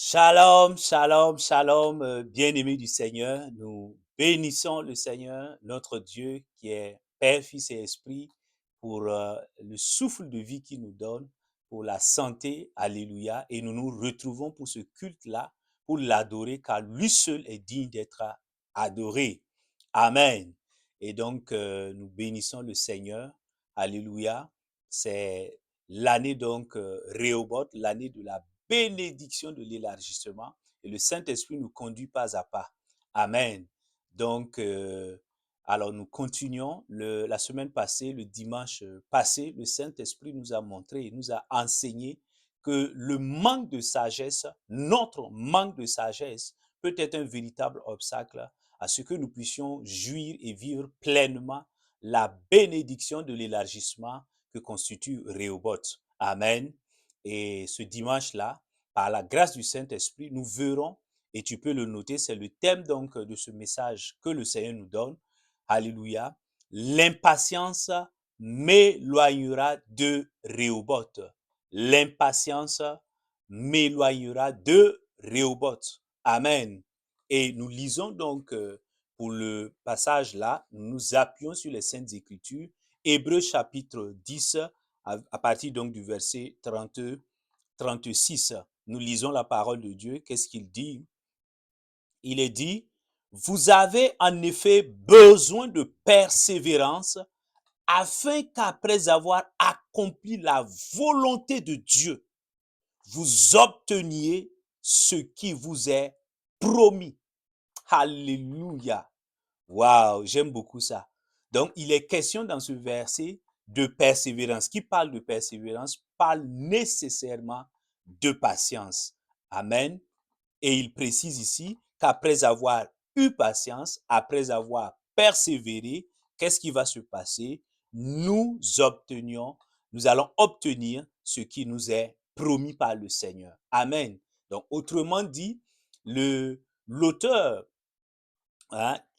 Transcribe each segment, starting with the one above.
Shalom, shalom, shalom, bien-aimés du Seigneur. Nous bénissons le Seigneur, notre Dieu, qui est Père, Fils et Esprit, pour le souffle de vie qu'il nous donne, pour la santé. Alléluia. Et nous nous retrouvons pour ce culte-là, pour l'adorer, car lui seul est digne d'être adoré. Amen. Et donc, nous bénissons le Seigneur. Alléluia. C'est l'année donc Rehoboth, l'année de la bénédiction de l'élargissement, et le Saint-Esprit nous conduit pas à pas. Amen. Donc, alors nous continuons. La semaine passée, le dimanche passé, le Saint-Esprit nous a montré, nous a enseigné que le manque de sagesse, notre manque de sagesse, peut être un véritable obstacle à ce que nous puissions jouir et vivre pleinement la bénédiction de l'élargissement que constitue Rehoboth. Amen. Et ce dimanche-là, par la grâce du Saint-Esprit, nous verrons, et tu peux le noter, c'est le thème donc de ce message que le Seigneur nous donne. Alléluia. L'impatience m'éloignera de Rehoboth. L'impatience m'éloignera de Rehoboth. Amen. Et nous lisons donc pour le passage là, nous nous appuyons sur les Saintes Écritures. Hébreux chapitre 10, à partir donc du verset 36. Nous lisons la parole de Dieu. Qu'est-ce qu'il dit? Il est dit, vous avez en effet besoin de persévérance afin qu'après avoir accompli la volonté de Dieu, vous obteniez ce qui vous est promis. Alléluia. Waouh, j'aime beaucoup ça. Donc, il est question dans ce verset de persévérance. Qui parle de persévérance parle nécessairement de patience. Amen. Et il précise ici qu'après avoir eu patience, après avoir persévéré, qu'est-ce qui va se passer? Nous allons obtenir ce qui nous est promis par le Seigneur. Amen. Donc, autrement dit, l'auteur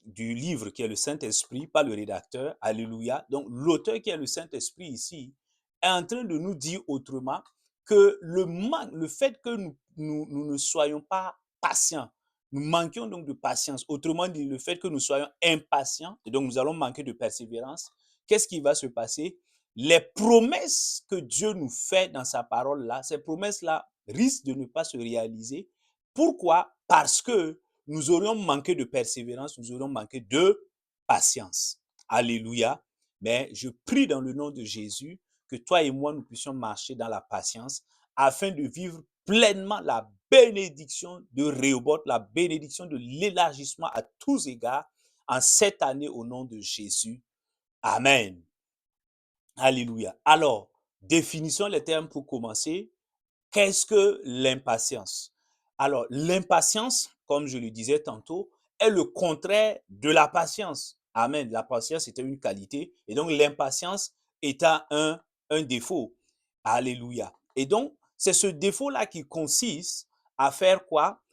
du livre qui est le Saint-Esprit, pas le rédacteur, alléluia. Donc, l'auteur qui est le Saint-Esprit ici est en train de nous dire autrement que le fait que nous ne soyons pas patients, nous manquions donc de patience, autrement dit, le fait que nous soyons impatients, et donc nous allons manquer de persévérance, qu'est-ce qui va se passer? Les promesses que Dieu nous fait dans sa parole-là, ces promesses-là risquent de ne pas se réaliser. Pourquoi? Parce que nous aurions manqué de persévérance, nous aurions manqué de patience. Alléluia. Mais je prie dans le nom de Jésus que toi et moi, nous puissions marcher dans la patience afin de vivre pleinement la bénédiction de Rehoboth, la bénédiction de l'élargissement à tous égards en cette année au nom de Jésus. Amen. Alléluia. Alors, définissons les termes pour commencer. Qu'est-ce que l'impatience? Alors, l'impatience, comme je le disais tantôt, est le contraire de la patience. Amen. La patience était une qualité et donc l'impatience est un défaut. Alléluia. Et donc, c'est ce défaut-là qui consiste à faire quoi?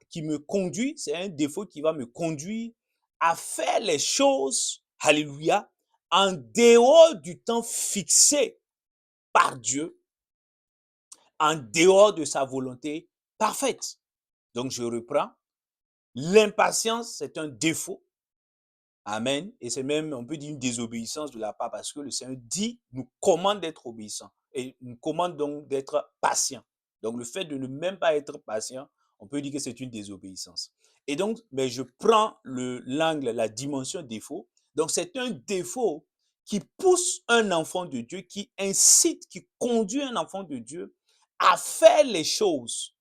Qui me conduit, c'est un défaut qui va me conduire à faire les choses, alléluia, en dehors du temps fixé par Dieu, en dehors de sa volonté parfaite. Donc, je reprends. L'impatience, c'est un défaut. Amen. Et c'est même, on peut dire, une désobéissance de la part parce que le Seigneur dit, nous commande d'être obéissants et nous commande donc d'être patients. Donc, le fait de ne même pas être patient, on peut dire que c'est une désobéissance. Et donc, mais je prends l'angle, la dimension défaut. Donc, c'est un défaut qui pousse un enfant de Dieu, qui incite, qui conduit un enfant de Dieu à faire les choses,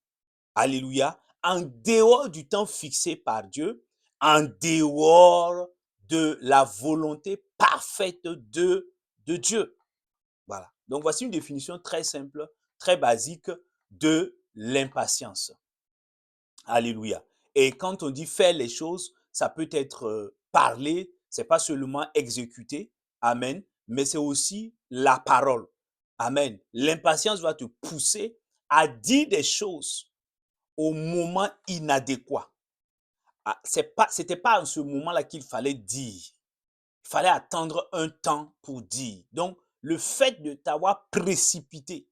alléluia, en dehors du temps fixé par Dieu, en dehors de la volonté parfaite de Dieu. Voilà. Donc, voici une définition très simple, très basique de l'impatience. Alléluia. Et quand on dit faire les choses, ça peut être parler, c'est pas seulement exécuter, amen, mais c'est aussi la parole. Amen. L'impatience va te pousser à dire des choses au moment inadéquat. C'était pas en ce moment-là qu'il fallait dire. Il fallait attendre un temps pour dire. Donc, le fait de t'avoir précipité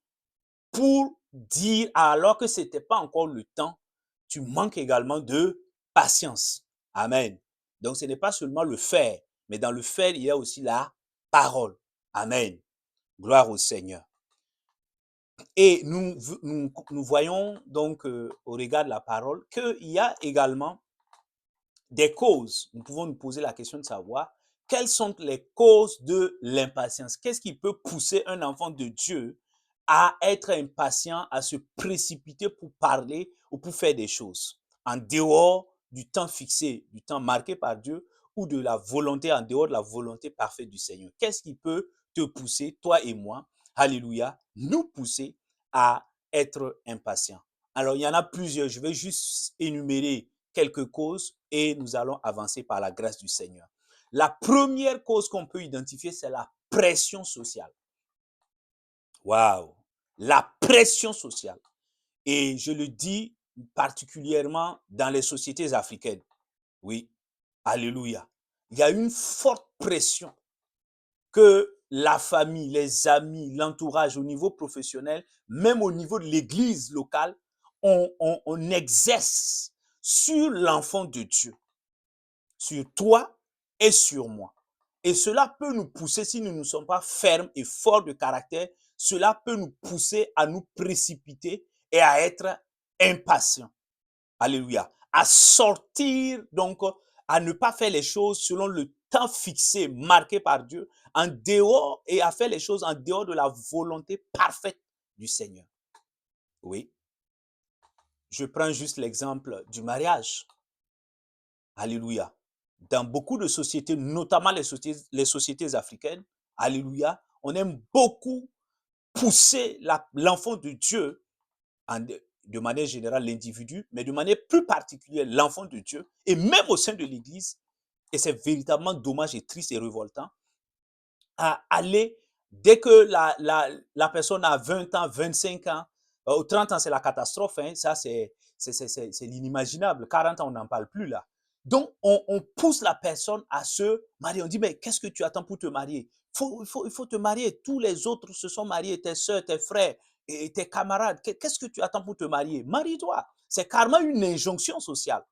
pour dire, alors que ce n'était pas encore le temps, tu manques également de patience. Amen. Donc, ce n'est pas seulement le faire, mais dans le faire, il y a aussi la parole. Amen. Gloire au Seigneur. Et nous voyons donc au regard de la parole qu'il y a également des causes. Nous pouvons nous poser la question de savoir quelles sont les causes de l'impatience. Qu'est-ce qui peut pousser un enfant de Dieu à être impatient, à se précipiter pour parler ou pour faire des choses en dehors du temps fixé, du temps marqué par Dieu ou de la volonté, en dehors de la volonté parfaite du Seigneur. Qu'est-ce qui peut te pousser, toi et moi, alléluia, nous pousser à être impatients? Alors, il y en a plusieurs. Je vais juste énumérer quelques causes et nous allons avancer par la grâce du Seigneur. La première cause qu'on peut identifier, c'est la pression sociale. Waouh! La pression sociale. Et je le dis particulièrement dans les sociétés africaines. Oui, alléluia. Il y a une forte pression que la famille, les amis, l'entourage au niveau professionnel, même au niveau de l'église locale, on exerce sur l'enfant de Dieu, sur toi et sur moi. Et cela peut nous pousser, si nous ne sommes pas fermes et forts de caractère, cela peut nous pousser à nous précipiter et à être impatients. Alléluia. À sortir, donc, à ne pas faire les choses selon le temps fixé, marqué par Dieu, en dehors, et à faire les choses en dehors de la volonté parfaite du Seigneur. Oui. Je prends juste l'exemple du mariage. Alléluia. Dans beaucoup de sociétés, notamment les sociétés africaines, alléluia, on aime beaucoup pousser l'enfant de Dieu, de manière générale l'individu, mais de manière plus particulière l'enfant de Dieu, et même au sein de l'Église, et c'est véritablement dommage et triste et révoltant, à aller, dès que la personne a 20 ans, 25 ans, ou 30 ans, c'est la catastrophe, hein, ça c'est l'inimaginable. 40 ans, on n'en parle plus là. Donc, on pousse la personne à se marier. On dit, mais qu'est-ce que tu attends pour te marier? Il faut te marier. Tous les autres se sont mariés, tes soeurs, tes frères et tes camarades. Qu'est-ce que tu attends pour te marier? Marie-toi. C'est carrément une injonction sociale.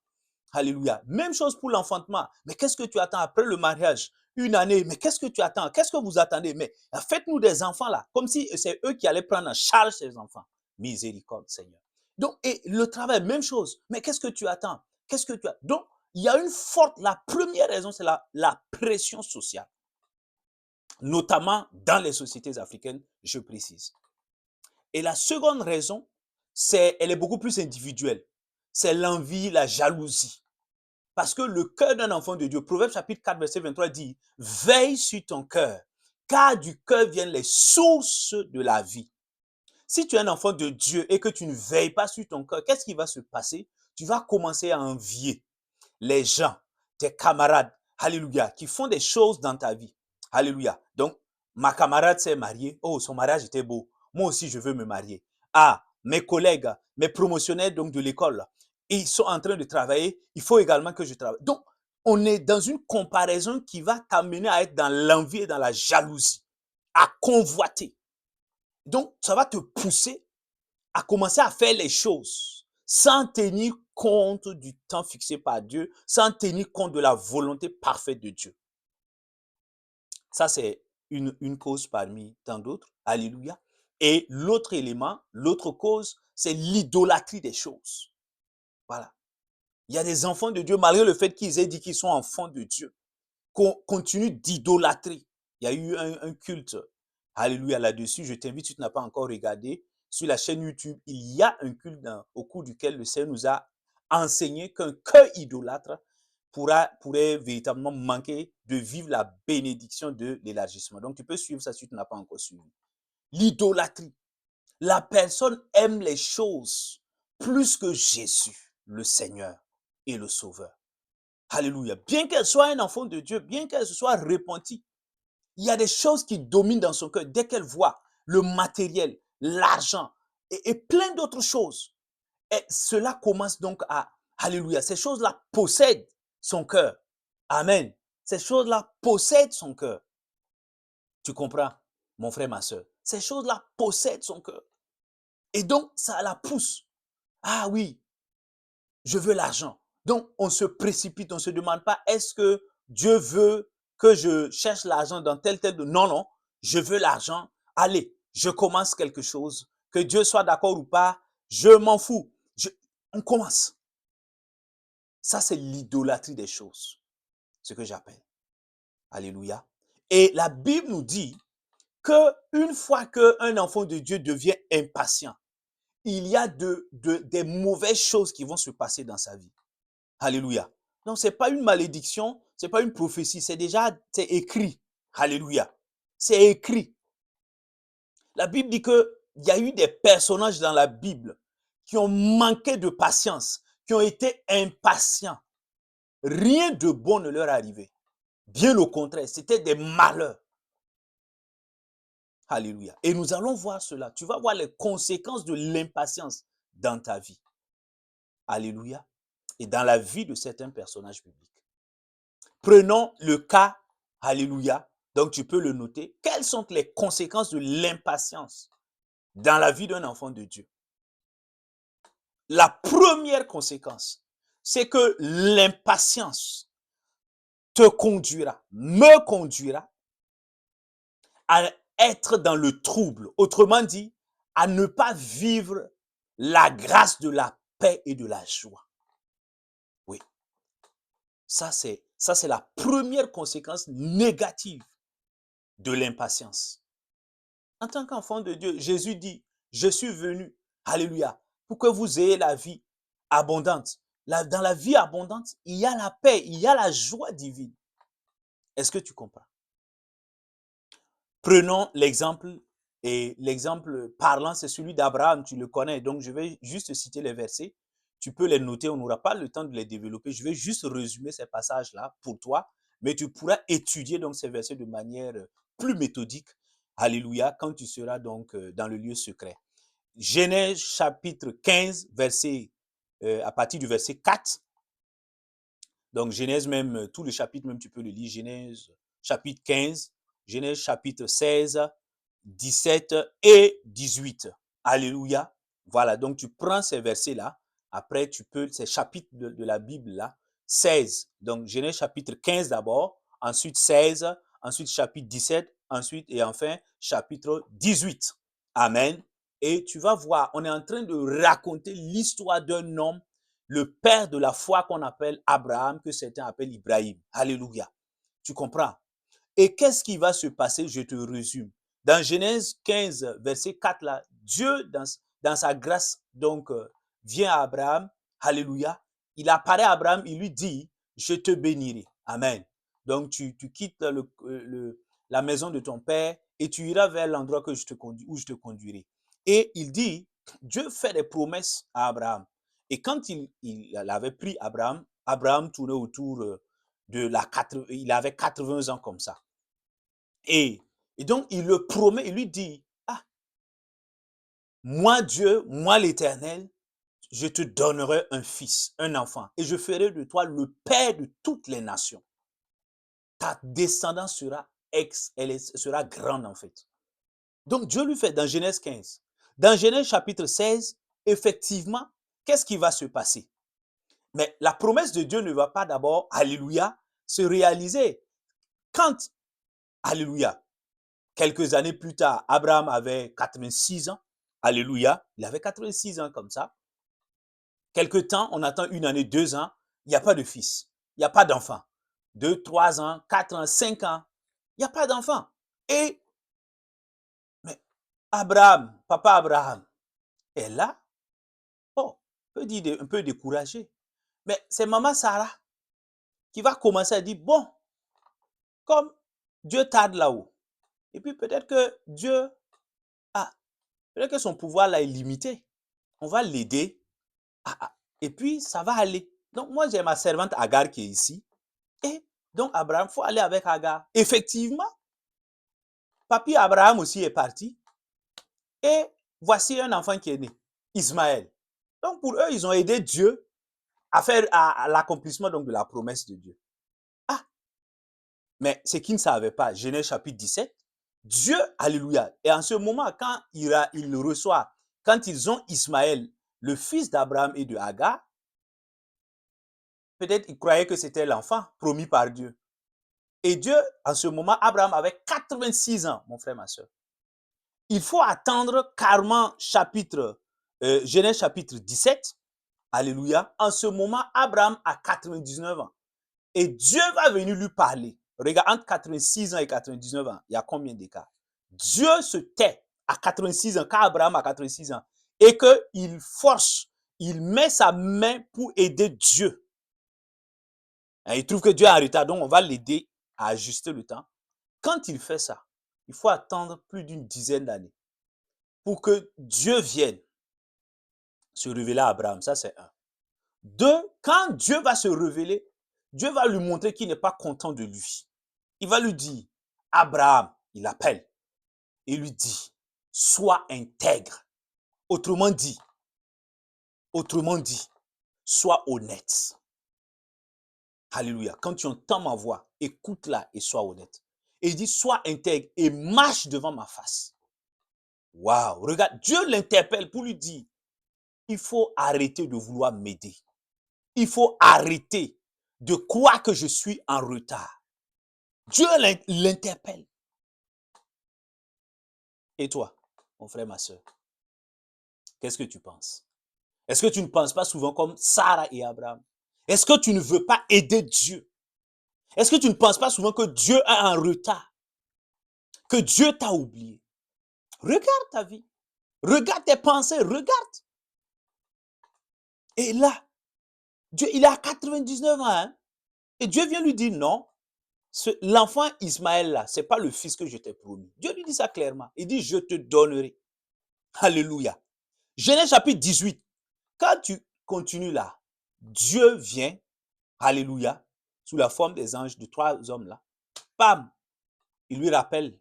Alléluia. Même chose pour l'enfantement. Mais qu'est-ce que tu attends après le mariage? Une année. Mais qu'est-ce que tu attends? Qu'est-ce que vous attendez? Mais faites-nous des enfants là. Comme si c'est eux qui allaient prendre en charge ces enfants. Miséricorde, Seigneur. Donc, et le travail, même chose. Mais qu'est-ce que tu attends? Qu'est-ce que tu as? Donc, il y a une forte, la première raison, c'est la pression sociale. Notamment dans les sociétés africaines, je précise. Et la seconde raison, elle est beaucoup plus individuelle. C'est l'envie, la jalousie. Parce que le cœur d'un enfant de Dieu, Proverbe chapitre 4, verset 23 dit, veille sur ton cœur, car du cœur viennent les sources de la vie. Si tu es un enfant de Dieu et que tu ne veilles pas sur ton cœur, qu'est-ce qui va se passer? Tu vas commencer à envier les gens, tes camarades, alléluia, qui font des choses dans ta vie. Alléluia. Donc, ma camarade s'est mariée. Oh, son mariage était beau. Moi aussi, je veux me marier. Ah, mes collègues, mes promotionnaires donc de l'école, ils sont en train de travailler. Il faut également que je travaille. Donc, on est dans une comparaison qui va t'amener à être dans l'envie et dans la jalousie, à convoiter. Donc, ça va te pousser à commencer à faire les choses sans tenir compte du temps fixé par Dieu, sans tenir compte de la volonté parfaite de Dieu. Ça, c'est une cause parmi tant d'autres. Alléluia. Et l'autre élément, l'autre cause, c'est l'idolâtrie des choses. Voilà. Il y a des enfants de Dieu, malgré le fait qu'ils aient dit qu'ils sont enfants de Dieu, qu'on continue d'idolâtrer. Il y a eu un culte, alléluia, là-dessus. Je t'invite, si tu n'as pas encore regardé, sur la chaîne YouTube, il y a un culte au cours duquel le Seigneur nous a enseigné qu'un cœur idolâtre pourrait véritablement manquer de vivre la bénédiction de l'élargissement. Donc, tu peux suivre ça si tu n'as pas encore suivi. L'idolâtrie. La personne aime les choses plus que Jésus, le Seigneur et le Sauveur. Alléluia. Bien qu'elle soit un enfant de Dieu, bien qu'elle se soit repentie, il y a des choses qui dominent dans son cœur dès qu'elle voit le matériel, l'argent et plein d'autres choses. Et cela commence donc à, alléluia, ces choses-là possèdent son cœur. Amen. Ces choses-là possèdent son cœur. Tu comprends, mon frère, ma soeur? Ces choses-là possèdent son cœur. Et donc, ça la pousse. Ah oui, je veux l'argent. Donc, on se précipite, on ne se demande pas, est-ce que Dieu veut que je cherche l'argent dans tel. Non, non, je veux l'argent. Allez, je commence quelque chose. Que Dieu soit d'accord ou pas, je m'en fous. On commence. Ça, c'est l'idolâtrie des choses, ce que j'appelle. Alléluia. Et la Bible nous dit que une fois qu'un enfant de Dieu devient impatient, il y a des mauvaises choses qui vont se passer dans sa vie. Alléluia. Donc, ce n'est pas une malédiction, ce n'est pas une prophétie, c'est écrit. Alléluia. C'est écrit. La Bible dit qu'il y a eu des personnages dans la Bible qui ont manqué de patience, qui ont été impatients. Rien de bon ne leur est arrivé. Bien au contraire, c'était des malheurs. Alléluia. Et nous allons voir cela. Tu vas voir les conséquences de l'impatience dans ta vie. Alléluia. Et dans la vie de certains personnages bibliques. Prenons le cas, alléluia, donc tu peux le noter. Quelles sont les conséquences de l'impatience dans la vie d'un enfant de Dieu? La première conséquence, c'est que l'impatience te conduira, me conduira à être dans le trouble. Autrement dit, à ne pas vivre la grâce de la paix et de la joie. Oui. Ça, c'est la première conséquence négative de l'impatience. En tant qu'enfant de Dieu, Jésus dit, je suis venu, alléluia, pour que vous ayez la vie abondante. Dans la vie abondante, il y a la paix, il y a la joie divine. Est-ce que tu comprends? Prenons l'exemple, et l'exemple parlant, c'est celui d'Abraham, tu le connais, donc je vais juste citer les versets. Tu peux les noter, on n'aura pas le temps de les développer. Je vais juste résumer ces passages-là pour toi, mais tu pourras étudier donc ces versets de manière plus méthodique. Alléluia, quand tu seras donc dans le lieu secret. Genèse chapitre 15, à partir du verset 4. Donc Genèse même, tout le chapitre même, tu peux le lire. Genèse chapitre 15, Genèse chapitre 16, 17 et 18. Alléluia. Voilà, donc tu prends ces versets-là. Après, tu peux, ces chapitres de la Bible-là, 16. Donc Genèse chapitre 15 d'abord, ensuite 16, ensuite chapitre 17, ensuite et enfin chapitre 18. Amen. Et tu vas voir, on est en train de raconter l'histoire d'un homme, le père de la foi qu'on appelle Abraham, que certains appellent Ibrahim. Alléluia. Tu comprends? Et qu'est-ce qui va se passer? Je te résume. Dans Genèse 15, verset 4, là, Dieu, dans sa grâce, donc, vient à Abraham. Alléluia. Il apparaît à Abraham, il lui dit, je te bénirai. Amen. Donc, tu quittes la maison de ton père et tu iras vers l'endroit où je te conduirai. Et il dit, Dieu fait des promesses à Abraham. Et quand il avait pris Abraham, Abraham tournait autour il avait 80 ans comme ça. Et donc, il le promet, il lui dit, ah, moi Dieu, moi l'Éternel, je te donnerai un fils, un enfant, et je ferai de toi le père de toutes les nations. Ta descendance sera grande en fait. Donc, Dieu lui fait dans Genèse 15. Dans Genèse chapitre 16, effectivement, qu'est-ce qui va se passer? Mais la promesse de Dieu ne va pas d'abord, alléluia, se réaliser. Quand, alléluia, quelques années plus tard, Abraham avait 86 ans. Alléluia, il avait 86 ans comme ça. Quelque temps, on attend une année, 2 ans, il n'y a pas de fils, il n'y a pas d'enfant. 2, 3 ans, 4 ans, 5 ans, il n'y a pas d'enfant. Et mais Abraham, papa Abraham, est là, oh, on peut dire un peu découragé. Mais c'est maman Sarah qui va commencer à dire, bon, comme Dieu tarde là-haut, et puis peut-être que Dieu, peut-être que son pouvoir là est limité, on va l'aider, et puis ça va aller. Donc moi j'ai ma servante Agar qui est ici, et donc Abraham, il faut aller avec Agar. Effectivement, papy Abraham aussi est parti, et voici un enfant qui est né, Ismaël. Donc pour eux, ils ont aidé Dieu à faire à l'accomplissement donc de la promesse de Dieu. Ah, mais ce qu'ils ne savaient pas, Genèse chapitre 17, Dieu, alléluia, et en ce moment, quand il reçoit, quand ils ont Ismaël, le fils d'Abraham et de Hagar, peut-être ils croyaient que c'était l'enfant promis par Dieu. Et Dieu, en ce moment, Abraham avait 86 ans, mon frère, ma soeur. Il faut attendre carrément Genèse chapitre 17. Alléluia. En ce moment, Abraham a 99 ans. Et Dieu va venir lui parler. Regarde, entre 86 ans et 99 ans, il y a combien d'écart? Dieu se tait à 86 ans, quand Abraham a 86 ans, et qu'il force, il met sa main pour aider Dieu. Et il trouve que Dieu est en retard, donc on va l'aider à ajuster le temps. Quand il fait ça, il faut attendre plus d'une dizaine d'années pour que Dieu vienne se révéler à Abraham. Ça, c'est un. Deux, quand Dieu va se révéler, Dieu va lui montrer qu'il n'est pas content de lui. Il va lui dire, Abraham, il l'appelle, et lui dit, sois intègre. Autrement dit, sois honnête. Alléluia. Quand tu entends ma voix, écoute-la et sois honnête. Et il dit, sois intègre et marche devant ma face. Waouh, regarde, Dieu l'interpelle pour lui dire, il faut arrêter de vouloir m'aider. Il faut arrêter de croire que je suis en retard. Dieu l'interpelle. Et toi, mon frère, ma soeur, qu'est-ce que tu penses? Est-ce que tu ne penses pas souvent comme Sarah et Abraham? Est-ce que tu ne veux pas aider Dieu? Est-ce que tu ne penses pas souvent que Dieu est en retard? Que Dieu t'a oublié? Regarde ta vie. Regarde tes pensées. Regarde. Et là, Dieu, il a 99 ans. Hein? Et Dieu vient lui dire non. L'enfant Ismaël là, ce n'est pas le fils que je t'ai promis. Dieu lui dit ça clairement. Il dit, je te donnerai. Alléluia. Genèse chapitre 18. Quand tu continues là, Dieu vient, alléluia, sous la forme des anges de 3 hommes là. Bam! Il lui rappelle.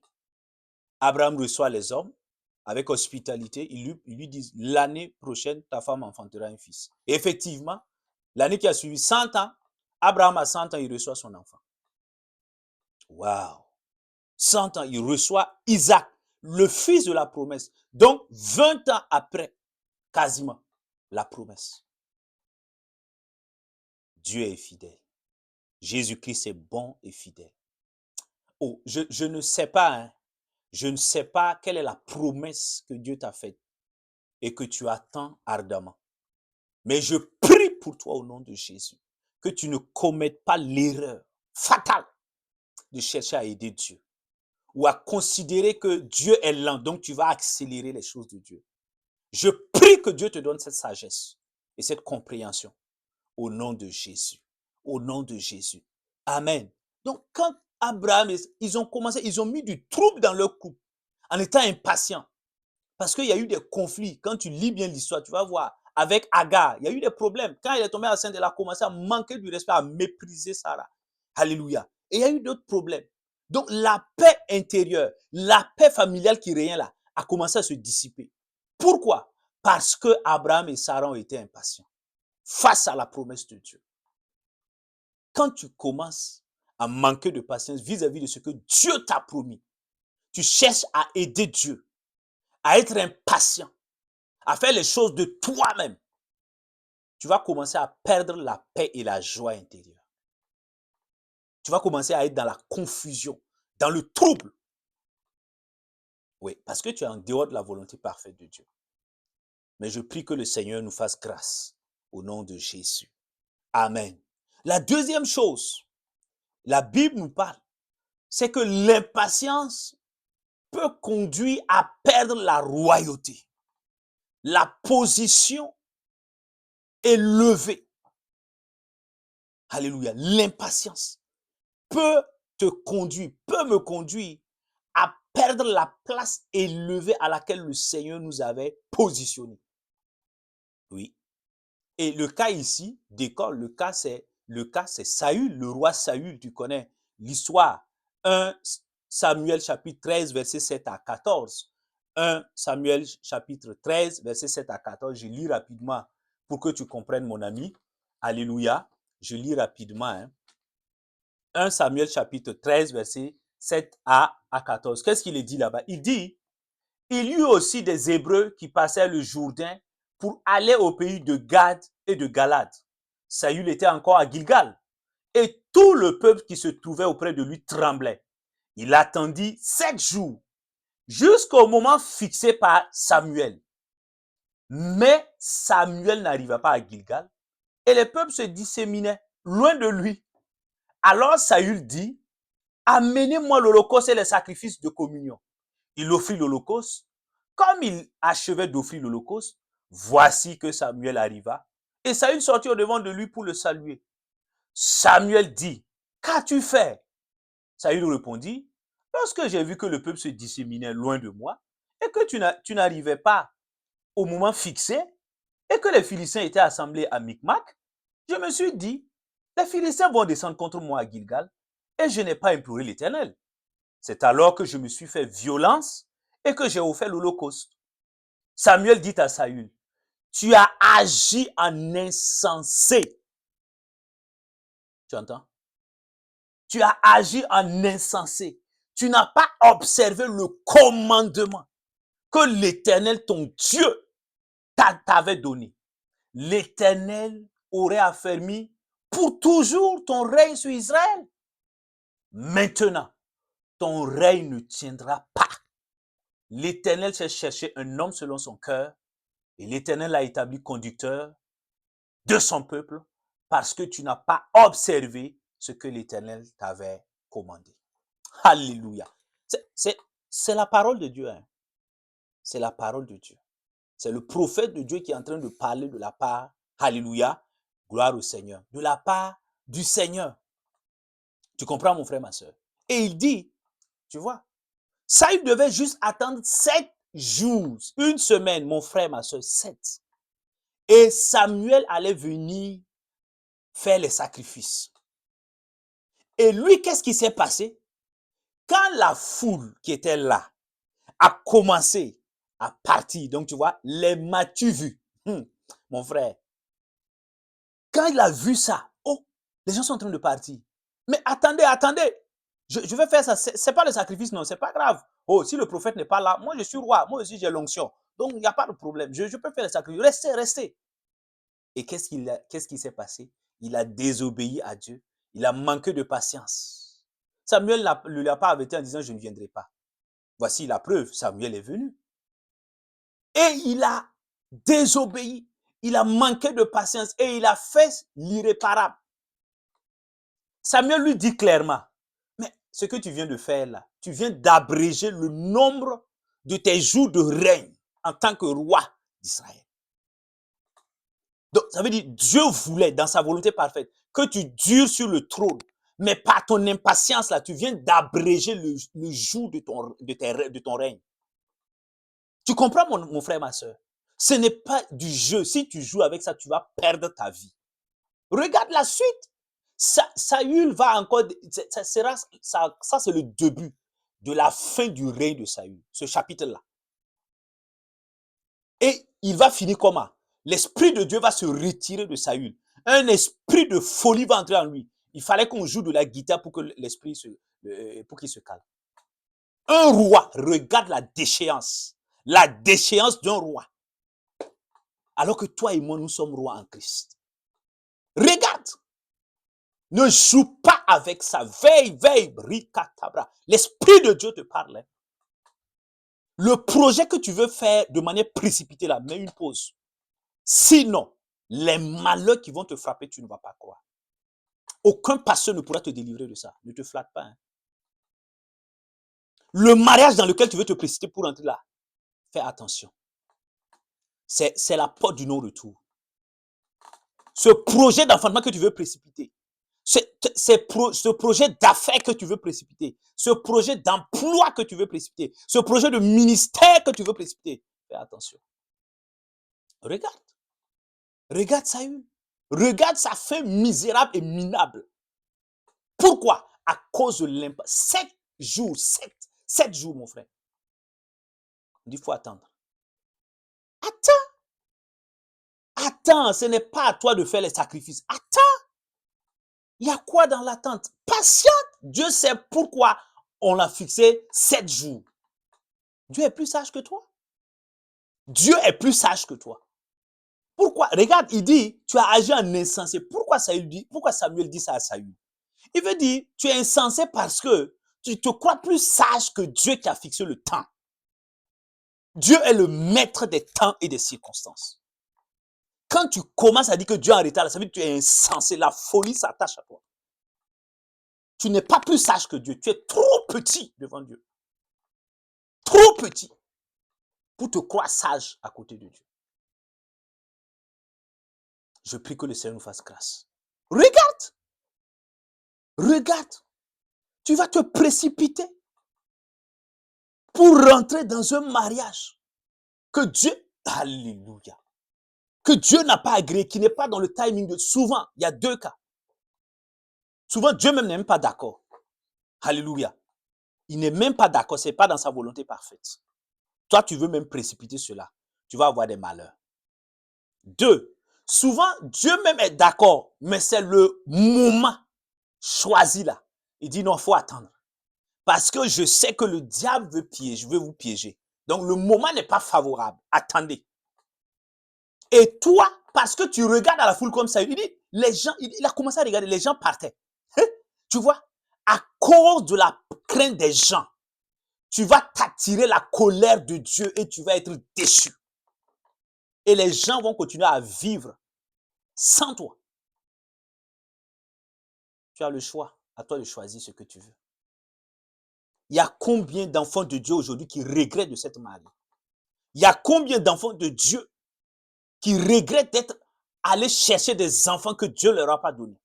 Abraham reçoit les hommes avec hospitalité. Il lui dit, l'année prochaine, ta femme enfantera un fils. Et effectivement, l'année qui a suivi, 100 ans, Abraham a 100 ans, il reçoit son enfant. Waouh! 100 ans, il reçoit Isaac, le fils de la promesse. Donc, 20 ans après, quasiment, la promesse. Dieu est fidèle. Jésus-Christ est bon et fidèle. Oh, je ne sais pas, hein, je ne sais pas quelle est la promesse que Dieu t'a faite et que tu attends ardemment. Mais je prie pour toi au nom de Jésus, que tu ne commettes pas l'erreur fatale de chercher à aider Dieu ou à considérer que Dieu est lent, donc tu vas accélérer les choses de Dieu. Je prie que Dieu te donne cette sagesse et cette compréhension au nom de Jésus. Au nom de Jésus. Amen. Donc, quand Abraham, ils ont mis du trouble dans leur couple en étant impatients. Parce qu'il y a eu des conflits. Quand tu lis bien l'histoire, tu vas voir. Avec Agar, il y a eu des problèmes. Quand elle est tombée enceinte, elle a commencé à manquer du respect, à mépriser Sarah. Alléluia. Et il y a eu d'autres problèmes. Donc, la paix intérieure, la paix familiale qui régnait là, a commencé à se dissiper. Pourquoi? Parce que Abraham et Sarah ont été impatients face à la promesse de Dieu. Quand tu commences à manquer de patience vis-à-vis de ce que Dieu t'a promis, tu cherches à aider Dieu, à être impatient, à faire les choses de toi-même, tu vas commencer à perdre la paix et la joie intérieure. Tu vas commencer à être dans la confusion, dans le trouble. Oui, parce que tu es en dehors de la volonté parfaite de Dieu. Mais je prie que le Seigneur nous fasse grâce au nom de Jésus. Amen. La deuxième chose, la Bible nous parle, c'est que l'impatience peut conduire à perdre la royauté, la position élevée. Alléluia. L'impatience peut me conduire à perdre la place élevée à laquelle le Seigneur nous avait positionnés. Oui. Et le cas ici, le cas c'est Saül, le roi Saül, tu connais l'histoire. 1 Samuel chapitre 13, verset 7 à 14. 1 Samuel chapitre 13, verset 7 à 14. Je lis rapidement pour que tu comprennes, mon ami. Alléluia. Je lis rapidement. Hein. 1 Samuel chapitre 13, verset 7 à 14. Qu'est-ce qu'il dit là-bas? Il dit, il y eut aussi des Hébreux qui passèrent le Jourdain pour aller au pays de Gad et de Galad. Saül était encore à Gilgal. Et tout le peuple qui se trouvait auprès de lui tremblait. Il attendit 7 jours, jusqu'au moment fixé par Samuel. Mais Samuel n'arriva pas à Gilgal, et le peuple se disséminait loin de lui. Alors Saül dit, amenez-moi l'holocauste et les sacrifices de communion. Il offrit l'holocauste. Comme il achevait d'offrir l'holocauste, voici que Samuel arriva, et Saül sortit au-devant de lui pour le saluer. Samuel dit, qu'as-tu fait? Saül répondit, lorsque j'ai vu que le peuple se disséminait loin de moi, et que tu n'arrivais pas au moment fixé, et que les Philistins étaient assemblés à Micmac, je me suis dit, les Philistins vont descendre contre moi à Gilgal, et je n'ai pas imploré l'Éternel. C'est alors que je me suis fait violence et que j'ai offert l'holocauste. Samuel dit à Saül, tu as agi en insensé. Tu entends? Tu as agi en insensé. Tu n'as pas observé le commandement que l'Éternel, ton Dieu, t'avait donné. L'Éternel aurait affermi pour toujours ton règne sur Israël. Maintenant, ton règne ne tiendra pas. L'Éternel s'est cherché un homme selon son cœur, et l'Éternel l'a établi conducteur de son peuple parce que tu n'as pas observé ce que l'Éternel t'avait commandé. Alléluia. C'est la parole de Dieu. Hein. C'est la parole de Dieu. C'est le prophète de Dieu qui est en train de parler de la part, alléluia, gloire au Seigneur, de la part du Seigneur. Tu comprends, mon frère, ma soeur? Et il dit, tu vois, ça, il devait juste attendre 7 jours, une semaine, mon frère, ma soeur, 7. Et Samuel allait venir faire les sacrifices. Et lui, qu'est-ce qui s'est passé? Quand la foule qui était là a commencé à partir, donc tu vois, les m'as-tu vu? Mon frère, quand il a vu ça, oh, les gens sont en train de partir. Mais attendez, attendez, je vais faire ça, c'est pas le sacrifice, non, c'est pas grave. Oh, si le prophète n'est pas là, moi je suis roi, moi aussi j'ai l'onction. Donc il n'y a pas de problème, je peux faire le sacrifice. Restez, restez. Et qu'est-ce qui s'est passé? Il a désobéi à Dieu. Il a manqué de patience. Samuel ne l'a pas averti en disant, je ne viendrai pas. Voici la preuve, Samuel est venu. Et il a désobéi. Il a manqué de patience et il a fait l'irréparable. Samuel lui dit clairement, mais ce que tu viens de faire là, tu viens d'abréger le nombre de tes jours de règne en tant que roi d'Israël. Donc, ça veut dire, Dieu voulait, dans sa volonté parfaite, que tu dures sur le trône. Mais par ton impatience, là, tu viens d'abréger le jour de ton règne. Tu comprends, mon frère, ma soeur? Ce n'est pas du jeu. Si tu joues avec ça, tu vas perdre ta vie. Regarde la suite. Saül va encore... Ça, c'est le début de la fin du règne de Saül, ce chapitre-là. Et il va finir comment? L'esprit de Dieu va se retirer de Saül. Un esprit de folie va entrer en lui. Il fallait qu'on joue de la guitare pour que l'esprit pour qu'il se calme. Un roi regarde la déchéance d'un roi. Alors que toi et moi, nous sommes rois en Christ. Regarde. Ne joue pas avec ça. Veille, veille, rikatabra. L'esprit de Dieu te parle. Le projet que tu veux faire de manière précipitée là, mets une pause. Sinon, les malheurs qui vont te frapper, tu ne vas pas croire. Aucun pasteur ne pourra te délivrer de ça. Ne te flatte pas. Hein. Le mariage dans lequel tu veux te précipiter pour entrer là, fais attention. C'est la porte du non-retour. Ce projet d'enfantement que tu veux précipiter, ce projet d'affaires que tu veux précipiter, ce projet d'emploi que tu veux précipiter, ce projet de ministère que tu veux précipiter, fais attention. Regarde. Regarde Saül. Regarde sa fin misérable et minable. Pourquoi? À cause de l'impact. 7 jours, 7 jours, mon frère. Il faut attendre. Attends, ce n'est pas à toi de faire les sacrifices. Attends. Il y a quoi dans l'attente? Patiente. Dieu sait pourquoi on l'a fixé 7 jours. Dieu est plus sage que toi. Dieu est plus sage que toi. Pourquoi? Regarde, il dit, tu as agi en insensé. Pourquoi Samuel dit ça à Saül? Il veut dire, tu es insensé parce que tu te crois plus sage que Dieu qui a fixé le temps. Dieu est le maître des temps et des circonstances. Quand tu commences à dire que Dieu est en retard, ça veut dire que tu es insensé. La folie s'attache à toi. Tu n'es pas plus sage que Dieu. Tu es trop petit devant Dieu. Trop petit pour te croire sage à côté de Dieu. Je prie que le Seigneur nous fasse grâce. Regarde. Regarde. Tu vas te précipiter pour rentrer dans un mariage que Dieu, alléluia, que Dieu n'a pas agréé, qui n'est pas dans le timing de, souvent, il y a deux cas. Souvent, Dieu même n'est même pas d'accord. Alléluia. Il n'est même pas d'accord, ce n'est pas dans sa volonté parfaite. Toi, tu veux même précipiter cela. Tu vas avoir des malheurs. Deux, souvent, Dieu même est d'accord, mais c'est le moment choisi là. Il dit non, il faut attendre. Parce que je sais que le diable veut vous piéger. Donc, le moment n'est pas favorable. Attendez. Et toi, parce que tu regardes à la foule comme ça, il dit, les gens, il a commencé à regarder, les gens partaient. Tu vois, à cause de la crainte des gens, tu vas t'attirer la colère de Dieu et tu vas être déçu. Et les gens vont continuer à vivre sans toi. Tu as le choix. À toi de choisir ce que tu veux. Il y a combien d'enfants de Dieu aujourd'hui qui regrettent de s'être mariés? Il y a combien d'enfants de Dieu qui regrettent d'être allés chercher des enfants que Dieu ne leur a pas donnés?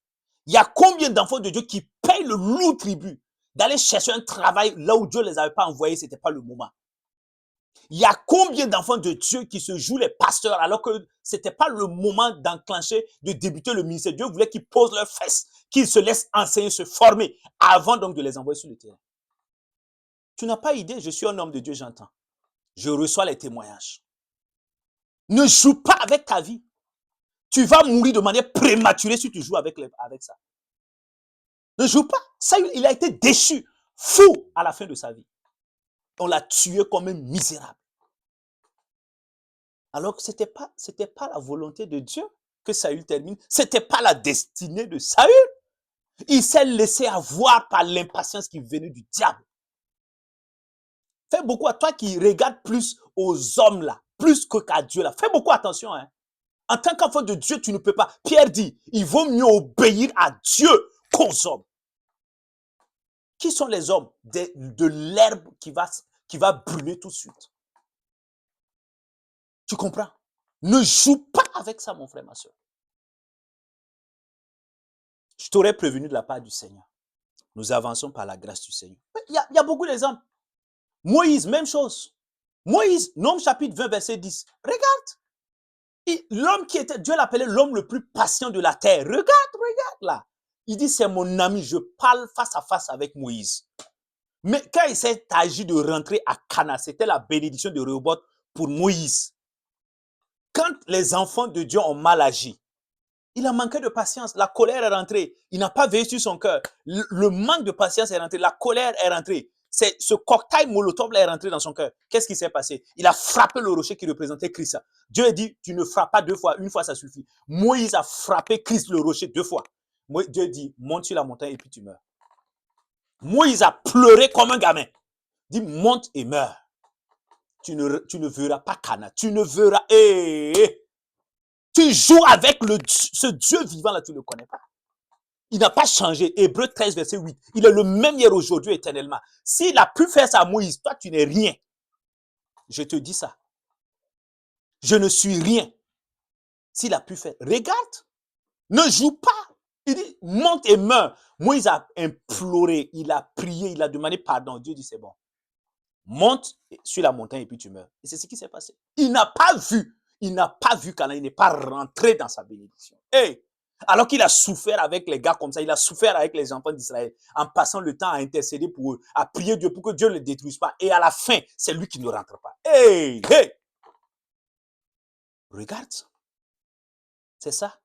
Il y a combien d'enfants de Dieu qui payent le lourd tribut d'aller chercher un travail là où Dieu ne les avait pas envoyés, ce n'était pas le moment? Il y a combien d'enfants de Dieu qui se jouent les pasteurs alors que ce n'était pas le moment d'enclencher, de débuter le ministère? Dieu voulait qu'ils posent leurs fesses, qu'ils se laissent enseigner, se former avant donc de les envoyer sur le terrain. Tu n'as pas idée, je suis un homme de Dieu, j'entends. Je reçois les témoignages. Ne joue pas avec ta vie. Tu vas mourir de manière prématurée si tu joues avec ça. Ne joue pas. Saül, il a été déchu, fou à la fin de sa vie. On l'a tué comme un misérable. Alors que ce n'était pas la volonté de Dieu que Saül termine. Ce n'était pas la destinée de Saül. Il s'est laissé avoir par l'impatience qui venait du diable. Fais beaucoup à toi qui regarde plus aux hommes là, plus qu'à Dieu là. Fais beaucoup attention. Hein. En tant qu'enfant de Dieu, tu ne peux pas. Pierre dit, il vaut mieux obéir à Dieu qu'aux hommes. Qui sont les hommes? De l'herbe qui va brûler tout de suite. Tu comprends? Ne joue pas avec ça, mon frère, ma soeur. Je t'aurais prévenu de la part du Seigneur. Nous avançons par la grâce du Seigneur. Il y a beaucoup d'exemples. Moïse, même chose. Moïse, Nombre chapitre 20, verset 10. Regarde. L'homme qui était, Dieu l'appelait l'homme le plus patient de la terre. Regarde là. Il dit, c'est mon ami, je parle face à face avec Moïse. Mais quand il s'est agi de rentrer à Cana, c'était la bénédiction de Rehoboth pour Moïse. Quand les enfants de Dieu ont mal agi, il a manqué de patience. La colère est rentrée. Il n'a pas veillé sur son cœur. Le manque de patience est rentré. La colère est rentrée. Ce cocktail molotov est rentré dans son cœur. Qu'est-ce qui s'est passé? Il a frappé le rocher qui représentait Christ. Dieu a dit, tu ne frappes pas deux fois. Une fois, ça suffit. Moïse a frappé Christ le rocher deux fois. Dieu dit, monte sur la montagne et puis tu meurs. Moïse a pleuré comme un gamin. Il dit, monte et meurs. Tu ne verras pas Cana. Tu ne verras... Tu joues avec ce Dieu vivant là, tu ne le connais pas. Il n'a pas changé. Hébreux 13, verset 8. Il est le même hier, aujourd'hui, éternellement. S'il a pu faire ça à Moïse, toi, tu n'es rien. Je te dis ça. Je ne suis rien. S'il a pu faire, regarde. Ne joue pas. Il dit, monte et meurs. Moïse a imploré, il a prié, il a demandé pardon. Dieu dit, c'est bon. Monte sur la montagne et puis tu meurs. Et c'est ce qui s'est passé. Il n'a pas vu. Il n'a pas vu Canaan. Il n'est pas rentré dans sa bénédiction. Alors qu'il a souffert avec les gars comme ça, il a souffert avec les enfants d'Israël en passant le temps à intercéder pour eux, à prier Dieu pour que Dieu ne les détruise pas. Et à la fin, c'est lui qui ne rentre pas. Regarde. C'est ça.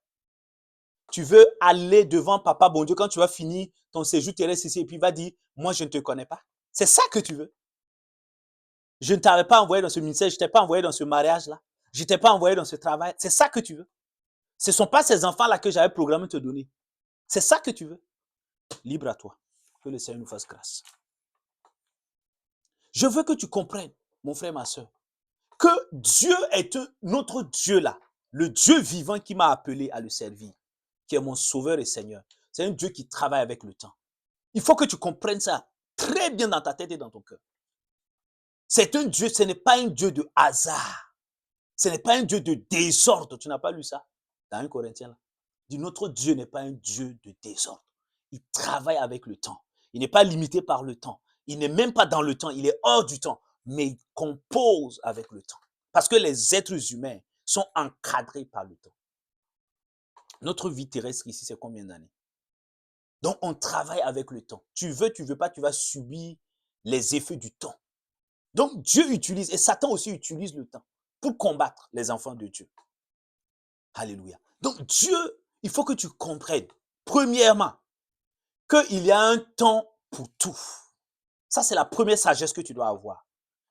Tu veux aller devant Papa bon Dieu quand tu vas finir ton séjour terrestre ici et puis il va dire, moi je ne te connais pas. C'est ça que tu veux. Je ne t'avais pas envoyé dans ce ministère, je ne t'ai pas envoyé dans ce mariage-là. Je ne t'ai pas envoyé dans ce travail. C'est ça que tu veux. Ce ne sont pas ces enfants-là que j'avais programmé de te donner. C'est ça que tu veux. Libre à toi. Que le Seigneur nous fasse grâce. Je veux que tu comprennes, mon frère, ma soeur, que Dieu est notre Dieu là, le Dieu vivant qui m'a appelé à le servir, qui est mon sauveur et Seigneur. C'est un Dieu qui travaille avec le temps. Il faut que tu comprennes ça très bien dans ta tête et dans ton cœur. C'est un Dieu, ce n'est pas un Dieu de hasard. Ce n'est pas un Dieu de désordre. Tu n'as pas lu ça dans 1 Corinthiens là. Dit, notre Dieu n'est pas un Dieu de désordre. Il travaille avec le temps. Il n'est pas limité par le temps. Il n'est même pas dans le temps. Il est hors du temps. Mais il compose avec le temps. Parce que les êtres humains sont encadrés par le temps. Notre vie terrestre ici, c'est combien d'années? Donc, on travaille avec le temps. Tu veux pas, tu vas subir les effets du temps. Donc, Dieu utilise, et Satan aussi utilise le temps pour combattre les enfants de Dieu. Alléluia. Donc, Dieu, il faut que tu comprennes, premièrement, qu'il y a un temps pour tout. Ça, c'est la première sagesse que tu dois avoir.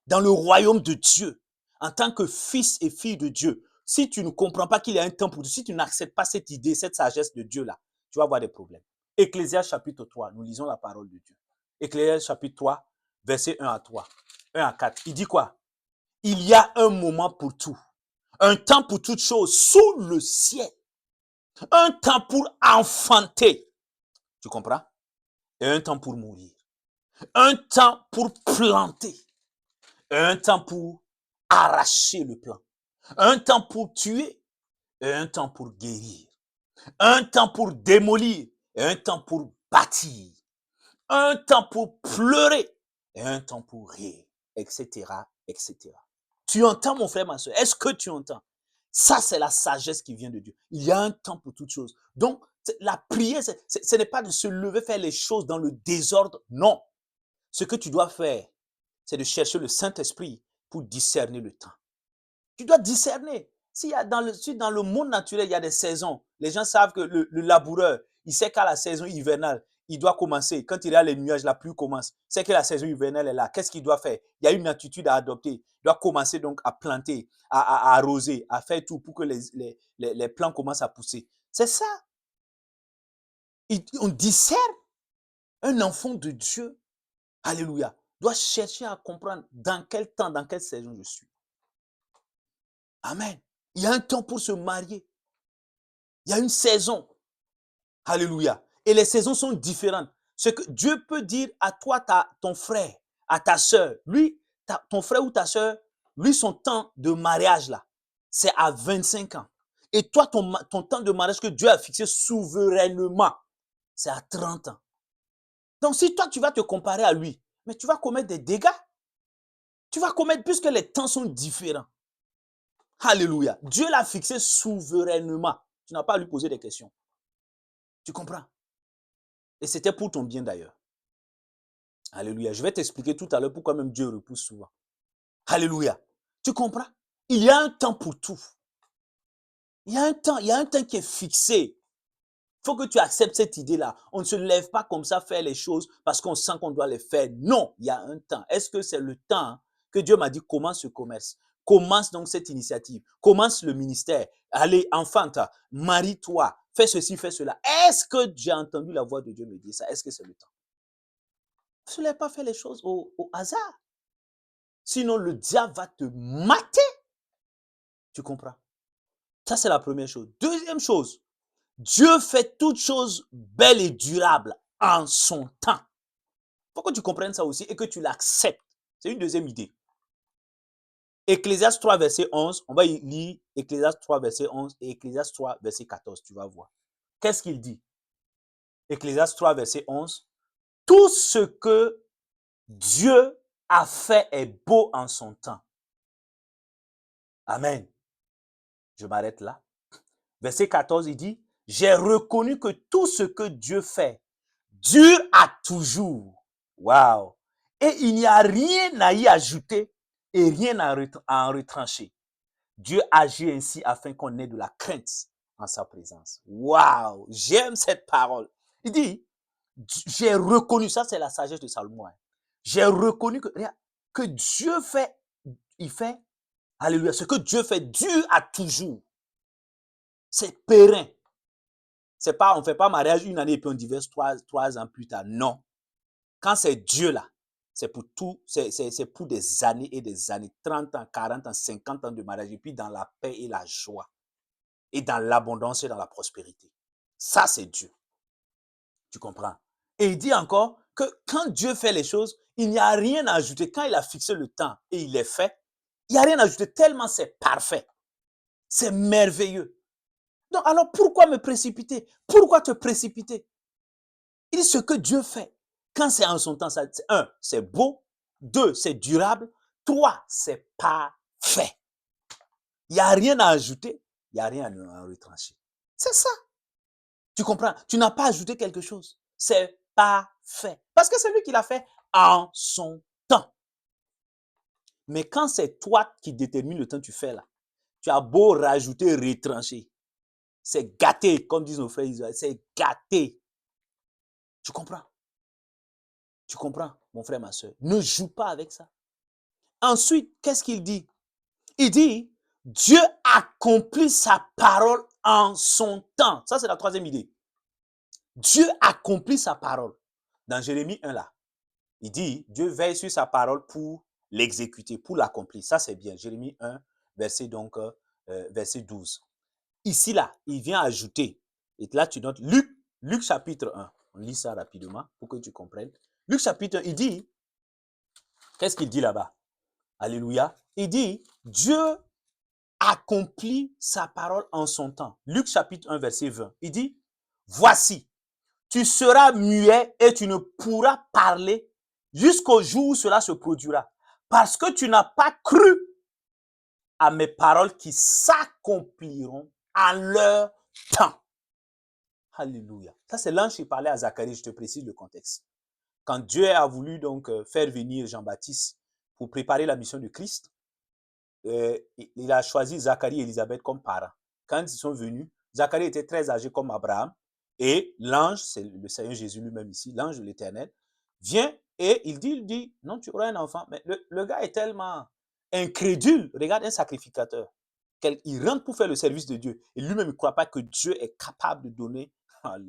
Dans le royaume de Dieu, en tant que fils et fille de Dieu, si tu ne comprends pas qu'il y a un temps pour tout, si tu n'acceptes pas cette idée, cette sagesse de Dieu-là, tu vas avoir des problèmes. Ecclésiaste chapitre 3, nous lisons la parole de Dieu. Ecclésiaste chapitre 3, verset 1 à 3, 1 à 4. Il dit quoi? Il y a un moment pour tout, un temps pour toute chose sous le ciel, un temps pour enfanter, tu comprends? Et un temps pour mourir, un temps pour planter, et un temps pour arracher le plant, un temps pour tuer et un temps pour guérir, un temps pour démolir et un temps pour bâtir, un temps pour pleurer et un temps pour rire, etc., etc. Tu entends, mon frère, ma soeur? Est-ce que tu entends? Ça, c'est la sagesse qui vient de Dieu. Il y a un temps pour toutes choses. Donc, la prière, ce n'est pas de se lever, faire les choses dans le désordre. Non. Ce que tu dois faire, c'est de chercher le Saint-Esprit pour discerner le temps. Tu dois discerner. Si dans le monde naturel, il y a des saisons, les gens savent que le laboureur, il sait qu'à la saison hivernale, il doit commencer. Quand il y a les nuages, la pluie commence. C'est que la saison hivernale est là. Qu'est-ce qu'il doit faire? Il y a une attitude à adopter. Il doit commencer donc à planter, à arroser, à faire tout pour que les plants commencent à pousser. C'est ça. On discerne. Un enfant de Dieu, alléluia, doit chercher à comprendre dans quel temps, dans quelle saison je suis. Amen. Il y a un temps pour se marier. Il y a une saison. Alléluia. Et les saisons sont différentes. Ce que Dieu peut dire à toi, ton frère, à ta soeur, lui, ton frère ou ta soeur, lui, son temps de mariage, là, c'est à 25 ans. Et toi, ton temps de mariage que Dieu a fixé souverainement, c'est à 30 ans. Donc, si toi, tu vas te comparer à lui, mais tu vas commettre des dégâts. Tu vas commettre, puisque les temps sont différents. Alléluia. Dieu l'a fixé souverainement. Tu n'as pas à lui poser des questions. Tu comprends? Et c'était pour ton bien d'ailleurs. Alléluia. Je vais t'expliquer tout à l'heure pourquoi même Dieu repousse souvent. Alléluia. Tu comprends? Il y a un temps pour tout. Il y a un temps qui est fixé. Il faut que tu acceptes cette idée-là. On ne se lève pas comme ça faire les choses parce qu'on sent qu'on doit les faire. Non, il y a un temps. Est-ce que c'est le temps que Dieu m'a dit commence ce commerce? Commence donc cette initiative. Commence le ministère. Allez, enfante, marie-toi, fais ceci, fais cela. Est-ce que j'ai entendu la voix de Dieu me dire ça? Est-ce que c'est le temps? Ne lève pas faire les choses au hasard. Sinon, le diable va te mater. Tu comprends? Ça, c'est la première chose. Deuxième chose, Dieu fait toutes choses belles et durables en son temps. Il faut que tu comprennes ça aussi et que tu l'acceptes. C'est une deuxième idée. Ecclésiaste 3, verset 11, on va lire Ecclésiaste 3, verset 11 et Ecclésiaste 3, verset 14, tu vas voir. Qu'est-ce qu'il dit? Ecclésiaste 3, verset 11, tout ce que Dieu a fait est beau en son temps. Amen. Je m'arrête là. Verset 14, il dit, j'ai reconnu que tout ce que Dieu fait dure à toujours. Waouh! Et il n'y a rien à y ajouter et rien à en retrancher. Dieu agit ainsi afin qu'on ait de la crainte en sa présence. Waouh! J'aime cette parole. Il dit, j'ai reconnu, ça c'est la sagesse de Salomon. J'ai reconnu que Dieu fait il fait, alléluia, ce que Dieu fait dure à toujours. C'est pérenne. C'est pas, on ne fait pas mariage une année et puis on divorce 3 ans plus tard. Non. Quand c'est Dieu là, c'est pour tout, c'est pour des années et des années, 30 ans, 40 ans, 50 ans de mariage, et puis dans la paix et la joie, et dans l'abondance et dans la prospérité. Ça, c'est Dieu. Tu comprends? Et il dit encore que quand Dieu fait les choses, il n'y a rien à ajouter. Quand il a fixé le temps et il est fait, il n'y a rien à ajouter tellement c'est parfait. C'est merveilleux. Donc, alors pourquoi me précipiter? Pourquoi te précipiter? Il dit ce que Dieu fait. Quand c'est en son temps, ça, un, c'est beau. Deux, c'est durable. Trois, c'est parfait. Il n'y a rien à ajouter. Il n'y a rien à retrancher. C'est ça. Tu comprends? Tu n'as pas ajouté quelque chose. C'est parfait. Parce que c'est lui qui l'a fait en son temps. Mais quand c'est toi qui détermine le temps que tu fais là, tu as beau rajouter, retrancher. C'est gâté, comme disent nos frères Israël. C'est gâté. Tu comprends? Tu comprends, mon frère, ma soeur? Ne joue pas avec ça. Ensuite, qu'est-ce qu'il dit? Il dit, Dieu accomplit sa parole en son temps. Ça, c'est la troisième idée. Dieu accomplit sa parole. Dans Jérémie 1, là, il dit, Dieu veille sur sa parole pour l'exécuter, pour l'accomplir. Ça, c'est bien. Jérémie 1, verset 12. Ici, là, il vient ajouter. Et là, tu notes Luc chapitre 1. On lit ça rapidement pour que tu comprennes. Luc chapitre 1, il dit, qu'est-ce qu'il dit là-bas? Alléluia. Il dit, Dieu accomplit sa parole en son temps. Luc chapitre 1, verset 20. Il dit, voici, tu seras muet et tu ne pourras parler jusqu'au jour où cela se produira. Parce que tu n'as pas cru à mes paroles qui s'accompliront en leur temps. Alléluia. Ça, c'est l'ange qui parlait à Zacharie. Je te précise le contexte. Quand Dieu a voulu donc faire venir Jean-Baptiste pour préparer la mission de Christ, il a choisi Zacharie et Élisabeth comme parents. Quand ils sont venus, Zacharie était très âgé comme Abraham. Et l'ange, c'est le Seigneur Jésus lui-même ici, l'ange de l'Éternel, vient et il dit, non, tu auras un enfant. Mais le gars est tellement incrédule. Regarde un sacrificateur. Il rentre pour faire le service de Dieu. Et lui-même, il ne croit pas que Dieu est capable de donner,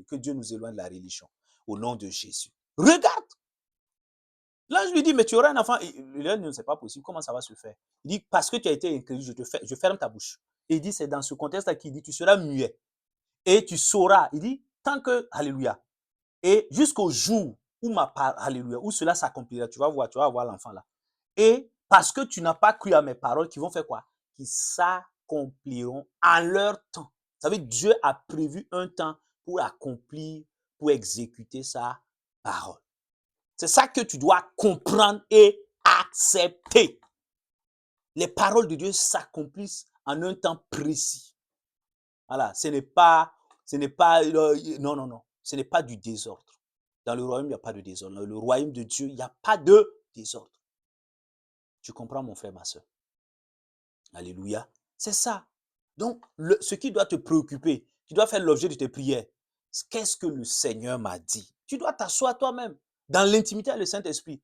que Dieu nous éloigne de la religion. Au nom de Jésus. Regarde. L'ange lui dit, mais tu auras un enfant. L'ange ne c'est pas possible. Comment ça va se faire? Il dit, parce que tu as été incrédule, je ferme ta bouche. Et il dit, c'est dans ce contexte-là qu'il dit, tu seras muet. Et tu sauras. Il dit, tant que, alléluia. Et jusqu'au jour où ma parole, alléluia, où cela s'accomplira, tu vas voir l'enfant là. Et parce que tu n'as pas cru à mes paroles, qui vont faire quoi? Qui s'accompliront en leur temps. Vous savez, Dieu a prévu un temps pour accomplir, pour exécuter sa parole. C'est ça que tu dois comprendre et accepter. Les paroles de Dieu s'accomplissent en un temps précis. Voilà, ce n'est pas, non, ce n'est pas du désordre. Dans le royaume, il n'y a pas de désordre. Dans le royaume de Dieu, il n'y a pas de désordre. Tu comprends, mon frère, ma soeur? Alléluia. C'est ça. Donc, ce qui doit te préoccuper, qui doit faire l'objet de tes prières, qu'est-ce que le Seigneur m'a dit? Tu dois t'asseoir toi-même, dans l'intimité avec le Saint-Esprit,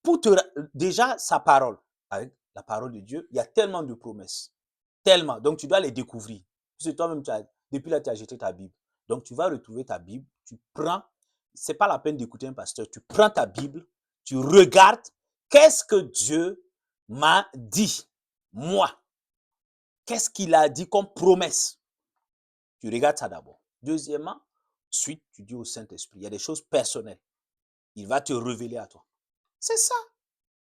pour déjà sa parole. Avec la parole de Dieu, il y a tellement de promesses. Tellement. Donc, tu dois les découvrir. Parce que toi-même, depuis là, tu as jeté ta Bible. Donc, tu vas retrouver ta Bible, tu prends, c'est pas la peine d'écouter un pasteur, tu prends ta Bible, tu regardes, qu'est-ce que Dieu m'a dit, moi? Qu'est-ce qu'il a dit comme promesse? Tu regardes ça d'abord. Deuxièmement, ensuite, tu dis au Saint-Esprit, il y a des choses personnelles. Il va te révéler à toi. C'est ça.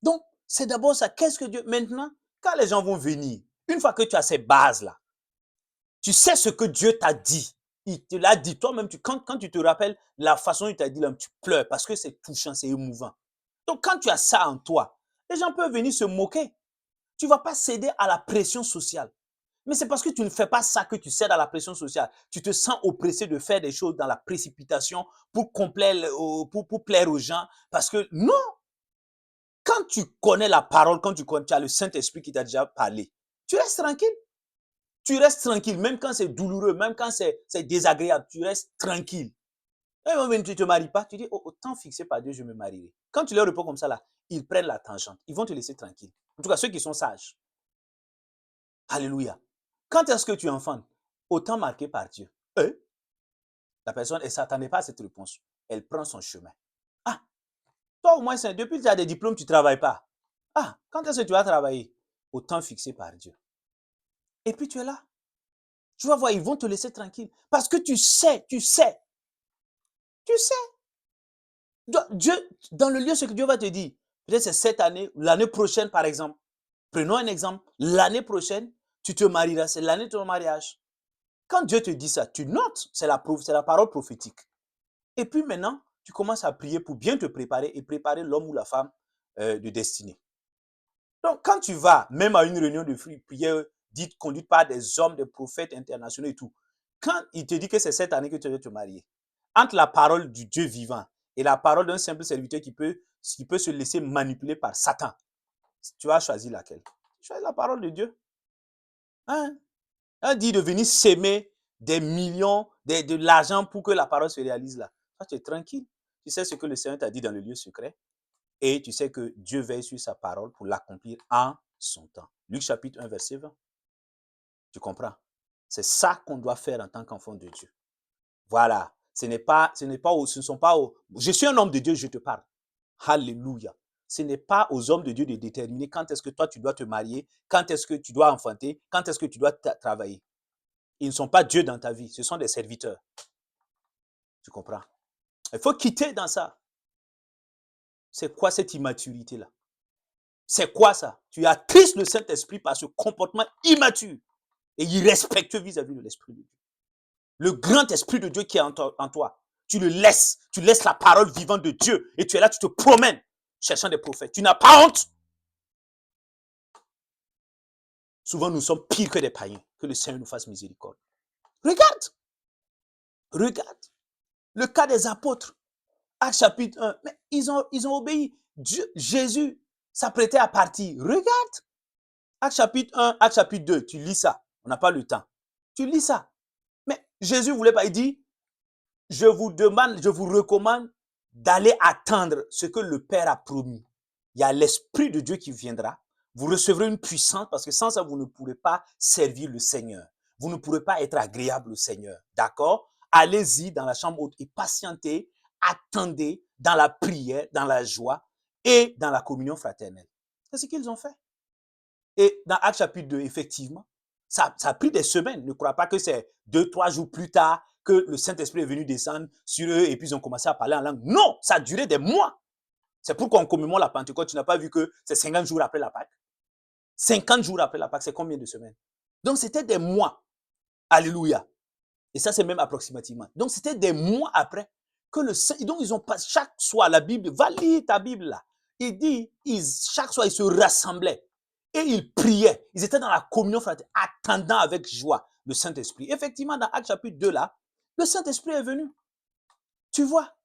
Donc, c'est d'abord ça. Qu'est-ce que Dieu... Maintenant, quand les gens vont venir, une fois que tu as ces bases-là, tu sais ce que Dieu t'a dit. Il te l'a dit. Toi-même, quand tu te rappelles la façon dont il t'a dit, là, tu pleures parce que c'est touchant, c'est émouvant. Donc, quand tu as ça en toi, les gens peuvent venir se moquer. Tu ne vas pas céder à la pression sociale. Mais c'est parce que tu ne fais pas ça que tu cèdes à la pression sociale. Tu te sens oppressé de faire des choses dans la précipitation pour plaire aux gens. Parce que non, quand tu connais la parole, quand tu as le Saint-Esprit qui t'a déjà parlé, tu restes tranquille. Tu restes tranquille, même quand c'est douloureux, même quand c'est désagréable, tu restes tranquille. Et même tu ne te maries pas, tu dis, oh, au temps fixé par Dieu, je me marierai. Quand tu leur réponds comme ça, là, ils prennent la tangente. Ils vont te laisser tranquille. En tout cas, ceux qui sont sages. Alléluia. Quand est-ce que tu enfantes? Au temps marqué par Dieu. La personne, elle ne s'attendait pas à cette réponse. Elle prend son chemin. Ah, toi au moins, depuis que tu as des diplômes, tu ne travailles pas. Ah, quand est-ce que tu vas travailler? Au temps fixé par Dieu. Et puis tu es là. Tu vas voir, ils vont te laisser tranquille. Parce que tu sais. Dieu, dans le lieu, ce que Dieu va te dire, peut-être c'est cette année, l'année prochaine, par exemple. Prenons un exemple. L'année prochaine, tu te marieras. C'est l'année de ton mariage. Quand Dieu te dit ça, tu notes. C'est la parole prophétique. Et puis maintenant, tu commences à prier pour bien te préparer et préparer l'homme ou la femme de destinée. Donc, quand tu vas, même à une réunion de prière conduite par des hommes, des prophètes internationaux et tout, quand il te dit que c'est cette année que tu vas te marier, entre la parole du Dieu vivant et la parole d'un simple serviteur qui peut se laisser manipuler par Satan, tu vas choisir laquelle? Tu choisis la parole de Dieu. Hein? On dit de venir s'aimer des millions, de l'argent pour que la parole se réalise là. Toi, tu es tranquille. Tu sais ce que le Seigneur t'a dit dans le lieu secret et tu sais que Dieu veille sur sa parole pour l'accomplir en son temps. Luc chapitre 1, verset 20. Tu comprends? C'est ça qu'on doit faire en tant qu'enfant de Dieu. Voilà. Ce ne sont pas je suis un homme de Dieu, je te parle. Alléluia. Ce n'est pas aux hommes de Dieu de déterminer quand est-ce que toi tu dois te marier, quand est-ce que tu dois enfanter, quand est-ce que tu dois travailler. Ils ne sont pas Dieu dans ta vie, ce sont des serviteurs. Tu comprends? Il faut quitter dans ça. C'est quoi cette immaturité-là? C'est quoi ça? Tu attristes le Saint-Esprit par ce comportement immature et irrespectueux vis-à-vis de l'Esprit de Dieu. Le grand Esprit de Dieu qui est en toi, tu laisses la parole vivante de Dieu et tu es là, tu te promènes cherchant des prophètes. Tu n'as pas honte. Souvent, nous sommes pires que des païens. Que le Seigneur nous fasse miséricorde. Regarde. Le cas des apôtres. Actes chapitre 1. Mais ils ont obéi. Jésus s'apprêtait à partir. Regarde. Actes chapitre 1, Actes chapitre 2. Tu lis ça. On n'a pas le temps. Tu lis ça. Mais Jésus ne voulait pas. Il dit, je vous recommande d'aller attendre ce que le Père a promis. Il y a l'Esprit de Dieu qui viendra. Vous recevrez une puissance parce que sans ça, vous ne pourrez pas servir le Seigneur. Vous ne pourrez pas être agréable au Seigneur. D'accord? Allez-y dans la chambre haute et patientez, attendez dans la prière, dans la joie et dans la communion fraternelle. C'est ce qu'ils ont fait. Et dans Actes chapitre 2, effectivement, ça a pris des semaines. Ne crois pas que c'est 2-3 jours plus tard que le Saint-Esprit est venu descendre sur eux et puis ils ont commencé à parler en langue. Non, ça a duré des mois. C'est pourquoi on commémore la Pentecôte. Tu n'as pas vu que c'est 50 jours après la Pâque. 50 jours après la Pâque, c'est combien de semaines? Donc, c'était des mois. Alléluia. Et ça, c'est même approximativement. Donc, c'était des mois après que le Saint... Donc, ils ont pas chaque soir, la Bible, va lire ta Bible là. Il dit, chaque soir, ils se rassemblaient et ils priaient. Ils étaient dans la communion fraternelle, attendant avec joie le Saint-Esprit. Effectivement, dans Actes chapitre 2 là, le Saint-Esprit est venu. Tu vois,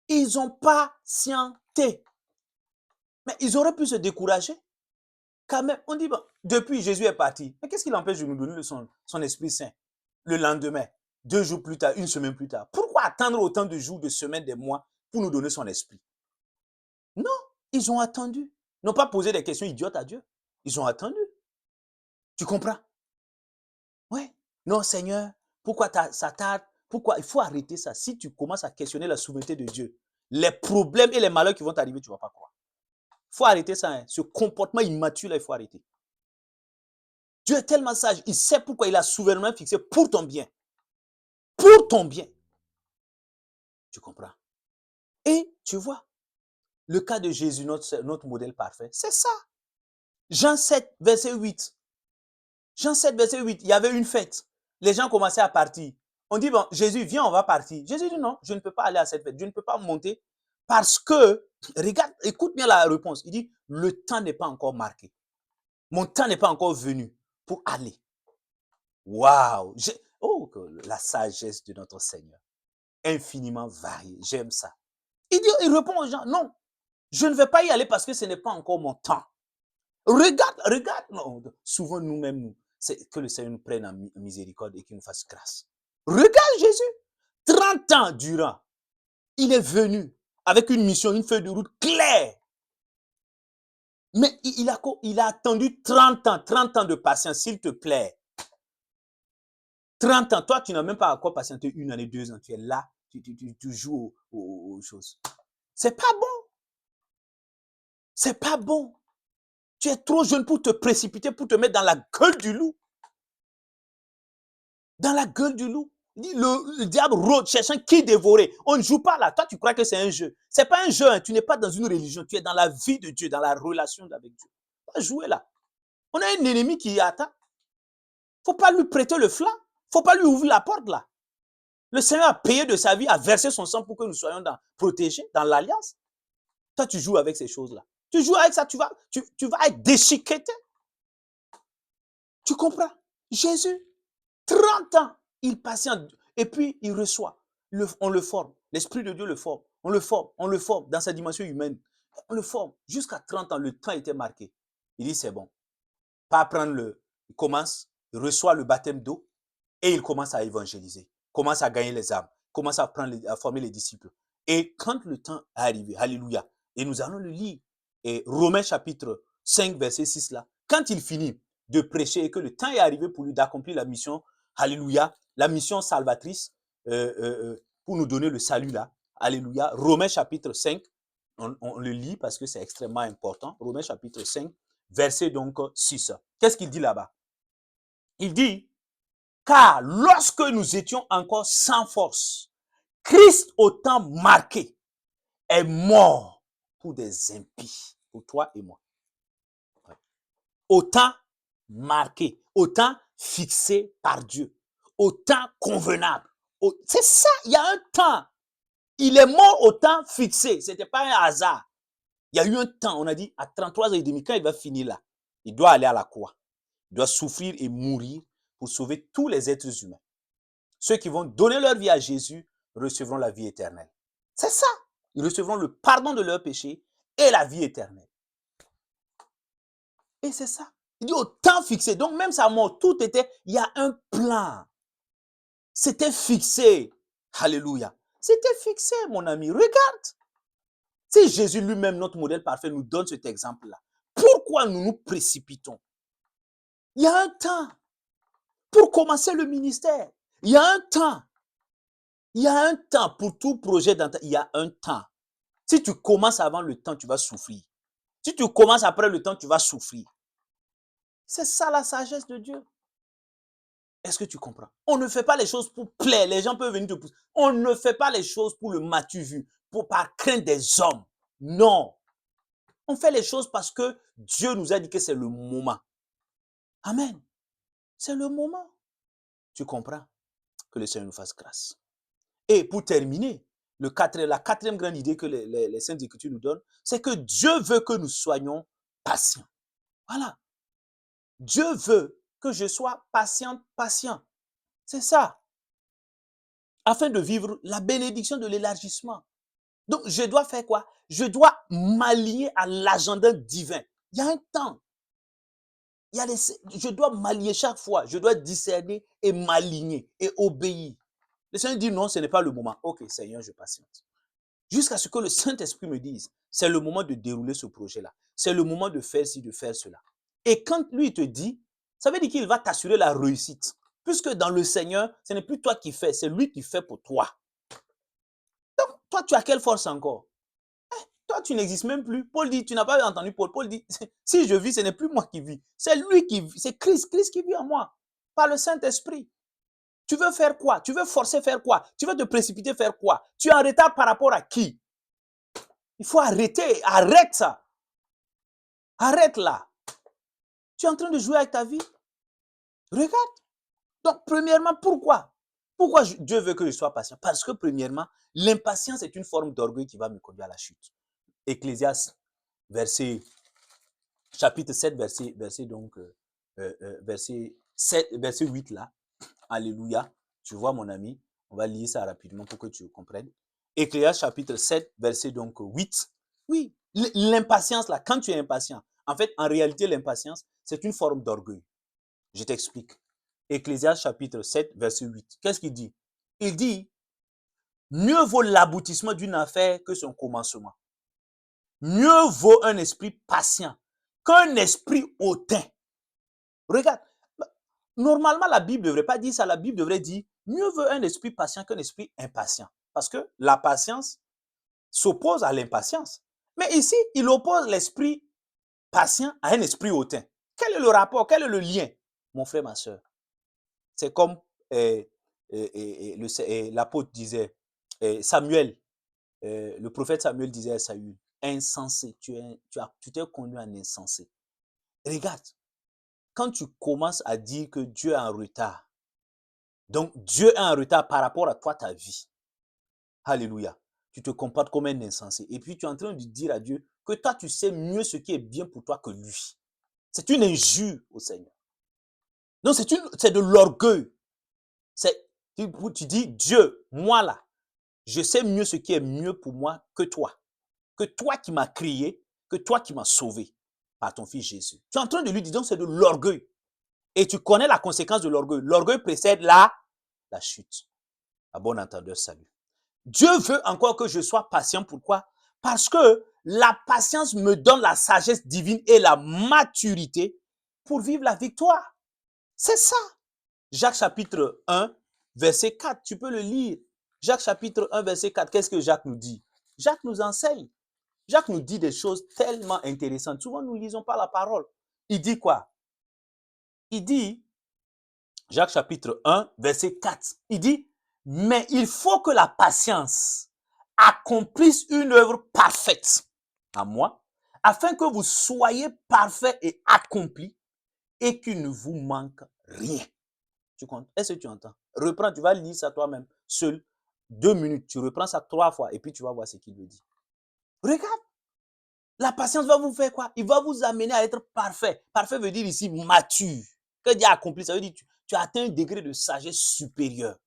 ils ont patienté. Mais ils auraient pu se décourager. Quand même, on dit, bon, depuis Jésus est parti. Mais qu'est-ce qui l'empêche de nous donner son Esprit Saint le lendemain, 2 jours plus tard, une semaine plus tard? Pourquoi attendre autant de jours, de semaines, de mois pour nous donner son Esprit? Non, ils ont attendu. Ils n'ont pas posé des questions idiotes à Dieu. Ils ont attendu. Tu comprends? Oui. Non, Seigneur, pourquoi ça tarde? Pourquoi? Il faut arrêter ça. Si tu commences à questionner la souveraineté de Dieu, les problèmes et les malheurs qui vont t'arriver, tu ne vas pas croire. Il faut arrêter ça. Hein. Ce comportement immature, là, il faut arrêter. Dieu est tellement sage. Il sait pourquoi il a souverainement fixé pour ton bien. Pour ton bien. Tu comprends? Et tu vois, le cas de Jésus, notre modèle parfait, c'est ça. Jean 7, verset 8. Jean 7, verset 8, il y avait une fête. Les gens commençaient à partir. On dit, bon, Jésus, viens, on va partir. Jésus dit, non, je ne peux pas aller à cette fête. Je ne peux pas monter parce que, regarde, écoute bien la réponse. Il dit, le temps n'est pas encore marqué. Mon temps n'est pas encore venu pour aller. Waouh! Oh, la sagesse de notre Seigneur. Infiniment variée. J'aime ça. Il répond aux gens, non, je ne vais pas y aller parce que ce n'est pas encore mon temps. Regarde. Non, souvent nous-mêmes, c'est que le Seigneur nous prenne en miséricorde et qu'il nous fasse grâce. Regarde Jésus. 30 ans durant, il est venu avec une mission, une feuille de route claire. Mais il a attendu 30 ans de patience, s'il te plaît. 30 ans, toi, tu n'as même pas à quoi patienter 1 année, 2 ans. Tu es là, tu joues aux choses. C'est pas bon. C'est pas bon. Tu es trop jeune pour te précipiter, pour te mettre dans la gueule du loup. Dans la gueule du loup. Le diable rôde, cherchant qui dévorer. On ne joue pas là. Toi, tu crois que c'est un jeu. Ce n'est pas un jeu. Hein. Tu n'es pas dans une religion. Tu es dans la vie de Dieu, dans la relation avec Dieu. Pas jouer là. On a un ennemi qui attend. Il ne faut pas lui prêter le flanc. Il ne faut pas lui ouvrir la porte là. Le Seigneur a payé de sa vie, a versé son sang pour que nous soyons protégés dans l'alliance. Toi, tu joues avec ces choses-là. Tu joues avec ça, tu vas être déchiqueté. Tu comprends? Jésus, 30 ans, il patiente et puis il reçoit. On le forme. L'Esprit de Dieu le forme. On le forme dans sa dimension humaine. On le forme. Jusqu'à 30 ans, le temps était marqué. Il dit, c'est bon. Pas prendre il commence, il reçoit le baptême d'eau et il commence à évangéliser. Commence à gagner les âmes. Commence à former les disciples. Et quand le temps est arrivé, alléluia, et nous allons le lire, et Romains chapitre 5, verset 6 là, quand il finit de prêcher et que le temps est arrivé pour lui d'accomplir la mission, alléluia, la mission salvatrice, pour nous donner le salut là, alléluia, Romains chapitre 5, on le lit parce que c'est extrêmement important, Romains chapitre 5, verset donc 6. Qu'est-ce qu'il dit là-bas? Il dit, car lorsque nous étions encore sans force, Christ au temps marqué est mort pour des impies, pour toi et moi. Au temps marqué, au temps fixé par Dieu, au temps convenable. C'est ça, il y a un temps. Il est mort au temps fixé, ce n'était pas un hasard. Il y a eu un temps, on a dit, à 33 ans et demi, quand il va finir là, il doit aller à la croix. Il doit souffrir et mourir pour sauver tous les êtres humains. Ceux qui vont donner leur vie à Jésus recevront la vie éternelle. C'est ça. Ils recevront le pardon de leurs péchés et la vie éternelle. Et c'est ça. Il dit au temps fixé. Donc même sa mort, tout était, il y a un plan. C'était fixé. Alléluia. C'était fixé, mon ami. Regarde. Si Jésus lui-même, notre modèle parfait, nous donne cet exemple-là, pourquoi nous nous précipitons? Il y a un temps pour commencer le ministère. Il y a un temps. Il y a un temps pour tout projet. Il y a un temps. Si tu commences avant le temps, tu vas souffrir. Si tu commences après le temps, tu vas souffrir. C'est ça la sagesse de Dieu. Est-ce que tu comprends? On ne fait pas les choses pour plaire. Les gens peuvent venir te pousser. On ne fait pas les choses pour le matu vu, par crainte des hommes. Non. On fait les choses parce que Dieu nous a dit que c'est le moment. Amen. C'est le moment. Tu comprends? Que le Seigneur nous fasse grâce. Et pour terminer, la quatrième grande idée que les Saintes Écritures nous donnent, c'est que Dieu veut que nous soyons patients. Voilà. Dieu veut que je sois patient. C'est ça. Afin de vivre la bénédiction de l'élargissement. Donc, je dois faire quoi? Je dois m'allier à l'agenda divin. Il y a un temps. Je dois m'allier chaque fois. Je dois discerner et m'aligner et obéir. Le Seigneur dit non, ce n'est pas le moment. Ok, Seigneur, je patiente. Jusqu'à ce que le Saint-Esprit me dise, c'est le moment de dérouler ce projet-là. C'est le moment de faire ci, de faire cela. Et quand lui te dit, ça veut dire qu'il va t'assurer la réussite. Puisque dans le Seigneur, ce n'est plus toi qui fais, c'est lui qui fait pour toi. Donc, toi, tu as quelle force encore? Toi, tu n'existes même plus. Paul dit, tu n'as pas entendu Paul. Paul dit, si je vis, ce n'est plus moi qui vis. C'est lui qui vit. C'est Christ qui vit en moi. Par le Saint-Esprit. Tu veux faire quoi? Tu veux forcer faire quoi? Tu veux te précipiter faire quoi? Tu es en retard par rapport à qui? Il faut arrêter. Arrête ça. Arrête là. Tu es en train de jouer avec ta vie. Regarde. Donc, premièrement, pourquoi? Pourquoi Dieu veut que je sois patient? Parce que, premièrement, l'impatience est une forme d'orgueil qui va me conduire à la chute. Ecclésiaste, chapitre 7, verset 8 là. Alléluia. Tu vois, mon ami, on va lire ça rapidement pour que tu comprennes. Ecclésiaste, chapitre 7, verset donc 8. Oui, l'impatience là, quand tu es impatient, en fait, en réalité, l'impatience, c'est une forme d'orgueil. Je t'explique. Ecclésiaste chapitre 7, verset 8. Qu'est-ce qu'il dit? Il dit, mieux vaut l'aboutissement d'une affaire que son commencement. Mieux vaut un esprit patient qu'un esprit hautain. Regarde, normalement, la Bible ne devrait pas dire ça. La Bible devrait dire, mieux vaut un esprit patient qu'un esprit impatient. Parce que la patience s'oppose à l'impatience. Mais ici, il oppose l'esprit patient à un esprit hautain. Quel est le rapport? Quel est le lien? Mon frère, ma soeur, c'est comme l'apôtre disait, Samuel, le prophète Samuel disait à Saül, insensé, tu t'es conduit en insensé. Regarde, quand tu commences à dire que Dieu est en retard, donc Dieu est en retard par rapport à toi, ta vie. Alléluia. Tu te comportes comme un insensé. Et puis tu es en train de dire à Dieu que toi, tu sais mieux ce qui est bien pour toi que lui. C'est une injure au Seigneur. Donc c'est de l'orgueil. Tu dis, Dieu, moi là, je sais mieux ce qui est mieux pour moi que toi. Que toi qui m'as créé, que toi qui m'as sauvé par ton fils Jésus. Tu es en train de lui dire, donc c'est de l'orgueil. Et tu connais la conséquence de l'orgueil. L'orgueil précède la chute. À bon entendeur, salut. Dieu veut encore que je sois patient. Pourquoi? Parce que la patience me donne la sagesse divine et la maturité pour vivre la victoire. C'est ça. Jacques chapitre 1, verset 4, tu peux le lire. Jacques chapitre 1, verset 4, qu'est-ce que Jacques nous dit? Jacques nous enseigne. Jacques nous dit des choses tellement intéressantes. Souvent, nous ne lisons pas la parole. Il dit quoi? Il dit, Jacques chapitre 1, verset 4, il dit, mais il faut que la patience accomplisse une œuvre parfaite à moi, afin que vous soyez parfaits et accomplis et qu'il ne vous manque rien. Tu comptes? Est-ce que tu entends? Reprends, tu vas lire ça toi-même, seul, 2 minutes, tu reprends ça 3 fois et puis tu vas voir ce qu'il veut dire. Regarde, la patience va vous faire quoi? Il va vous amener à être parfait. Parfait veut dire ici mature. Que Dieu a accompli, ça veut dire tu as atteint un degré de sagesse supérieur.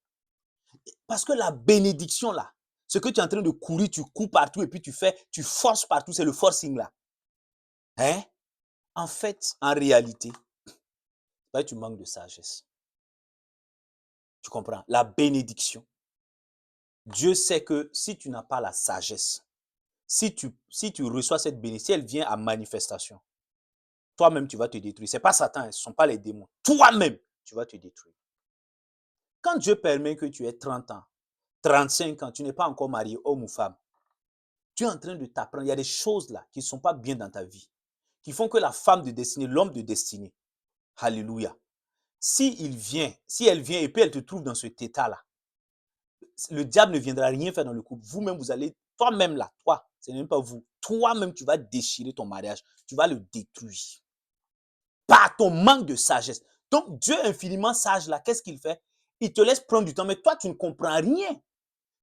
Parce que la bénédiction là, ce que tu es en train de courir, tu cours partout et puis tu forces partout, c'est le forcing là. Hein? En fait, en réalité, tu manques de sagesse. Tu comprends? La bénédiction. Dieu sait que si tu n'as pas la sagesse, si tu reçois cette bénédiction, si elle vient à manifestation, toi-même, tu vas te détruire. Ce n'est pas Satan, ce ne sont pas les démons. Toi-même, tu vas te détruire. Quand Dieu permet que tu aies 30 ans, 35 ans, tu n'es pas encore marié, homme ou femme, tu es en train de t'apprendre. Il y a des choses là qui ne sont pas bien dans ta vie, qui font que la femme de destinée, l'homme de destinée, alléluia, si elle vient et puis elle te trouve dans cet état-là, le diable ne viendra rien faire dans le couple. Vous-même, vous allez, toi-même là, toi, ce n'est même pas vous, toi-même, tu vas déchirer ton mariage, tu vas le détruire par ton manque de sagesse. Donc, Dieu infiniment sage là, qu'est-ce qu'il fait? Il te laisse prendre du temps, mais toi, tu ne comprends rien.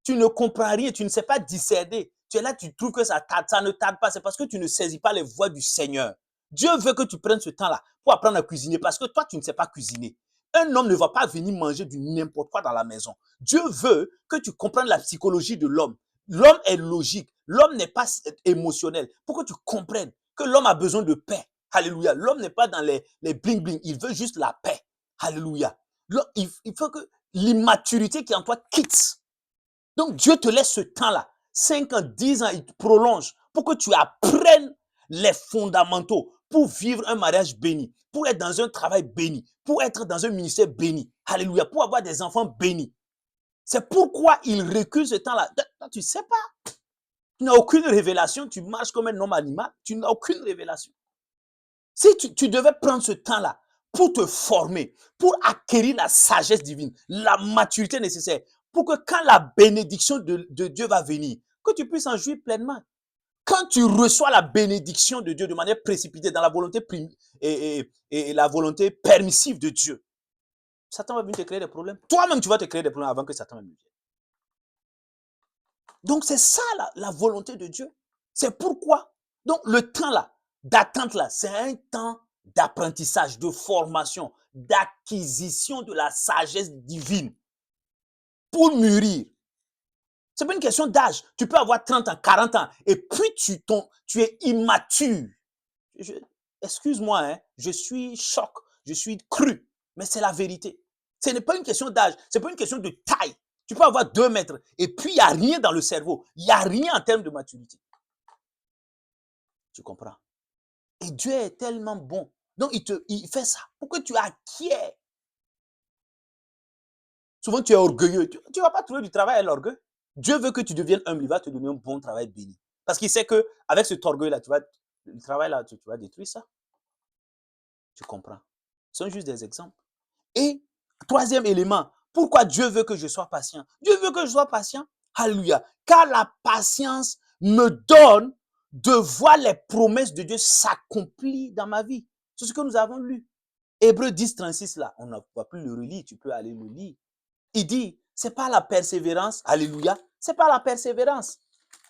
Tu ne comprends rien, tu ne sais pas discerner. Tu es là, tu trouves que ça ne tarde pas. C'est parce que tu ne saisis pas les voies du Seigneur. Dieu veut que tu prennes ce temps-là pour apprendre à cuisiner parce que toi, tu ne sais pas cuisiner. Un homme ne va pas venir manger du n'importe quoi dans la maison. Dieu veut que tu comprennes la psychologie de l'homme. L'homme est logique. L'homme n'est pas émotionnel. Pour que tu comprennes que l'homme a besoin de paix. Alléluia. L'homme n'est pas dans les bling-bling. Il veut juste la paix. Alléluia. Il faut que l'immaturité qui est en toi quitte. Donc, Dieu te laisse ce temps-là. 5 ans, 10 ans, il te prolonge pour que tu apprennes les fondamentaux pour vivre un mariage béni, pour être dans un travail béni, pour être dans un ministère béni. Alléluia. Pour avoir des enfants bénis. C'est pourquoi il recule ce temps-là. Tu ne sais pas. Tu n'as aucune révélation. Tu marches comme un homme animal. Tu n'as aucune révélation. Si tu devais prendre ce temps-là pour te former, pour acquérir la sagesse divine, la maturité nécessaire, pour que quand la bénédiction de Dieu va venir, que tu puisses en jouir pleinement. Quand tu reçois la bénédiction de Dieu de manière précipitée dans la volonté et la volonté permissive de Dieu, Satan va venir te créer des problèmes. Toi-même, tu vas te créer des problèmes avant que Satan ne vienne. Donc, c'est ça la volonté de Dieu. C'est pourquoi, donc, le temps là, d'attente là, c'est un temps d'apprentissage, de formation, d'acquisition de la sagesse divine pour mûrir. Ce n'est pas une question d'âge. Tu peux avoir 30 ans, 40 ans, et puis tu es immature. Excuse-moi, hein, je suis choc, je suis cru, mais c'est la vérité. Ce n'est pas une question d'âge, ce n'est pas une question de taille. Tu peux avoir 2 mètres, et puis il n'y a rien dans le cerveau. Il n'y a rien en termes de maturité. Tu comprends? Et Dieu est tellement bon. Donc, il fait ça pour que tu acquiers. Souvent, tu es orgueilleux. Tu ne vas pas trouver du travail à l'orgueil. Dieu veut que tu deviennes humble. Il va te donner un bon travail béni. Parce qu'il sait qu'avec cet orgueil-là, le travail-là, tu vas détruire ça. Tu comprends? Ce sont juste des exemples. Et troisième élément, pourquoi Dieu veut que je sois patient? Dieu veut que je sois patient. Alléluia. Car la patience me donne de voir les promesses de Dieu s'accomplir dans ma vie. C'est ce que nous avons lu. Hébreux 10, 36, là, on ne va plus le relire, tu peux aller le lire. Il dit, c'est pas la persévérance, alléluia, c'est pas la persévérance.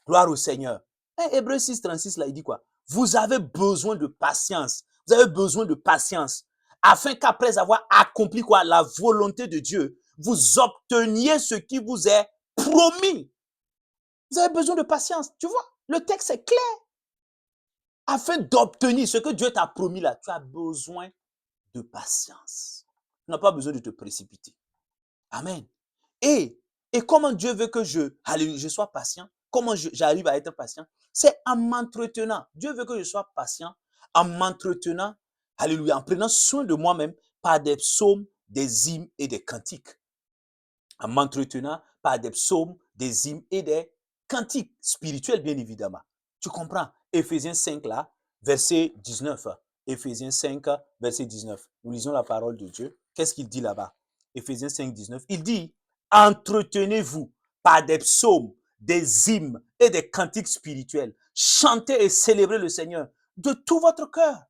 Gloire au Seigneur. Et Hébreux 6, 36, là, il dit quoi? Vous avez besoin de patience. Vous avez besoin de patience. Afin qu'après avoir accompli quoi? La volonté de Dieu, vous obteniez ce qui vous est promis. Vous avez besoin de patience. Tu vois, le texte est clair. Afin d'obtenir ce que Dieu t'a promis là, tu as besoin de patience. Tu n'as pas besoin de te précipiter. Amen. Et comment Dieu veut que je sois patient? Comment j'arrive à être patient? C'est en m'entretenant. Dieu veut que je sois patient en m'entretenant, alléluia, en prenant soin de moi-même par des psaumes, des hymnes et des cantiques. En m'entretenant par des psaumes, des hymnes et des cantiques spirituels, bien évidemment. Tu comprends? Éphésiens 5, là, verset 19. Éphésiens 5, verset 19. Nous lisons la parole de Dieu. Qu'est-ce qu'il dit là-bas? Éphésiens 5, 19. Il dit, entretenez-vous par des psaumes, des hymnes et des cantiques spirituels. Chantez et célébrez le Seigneur de tout votre cœur.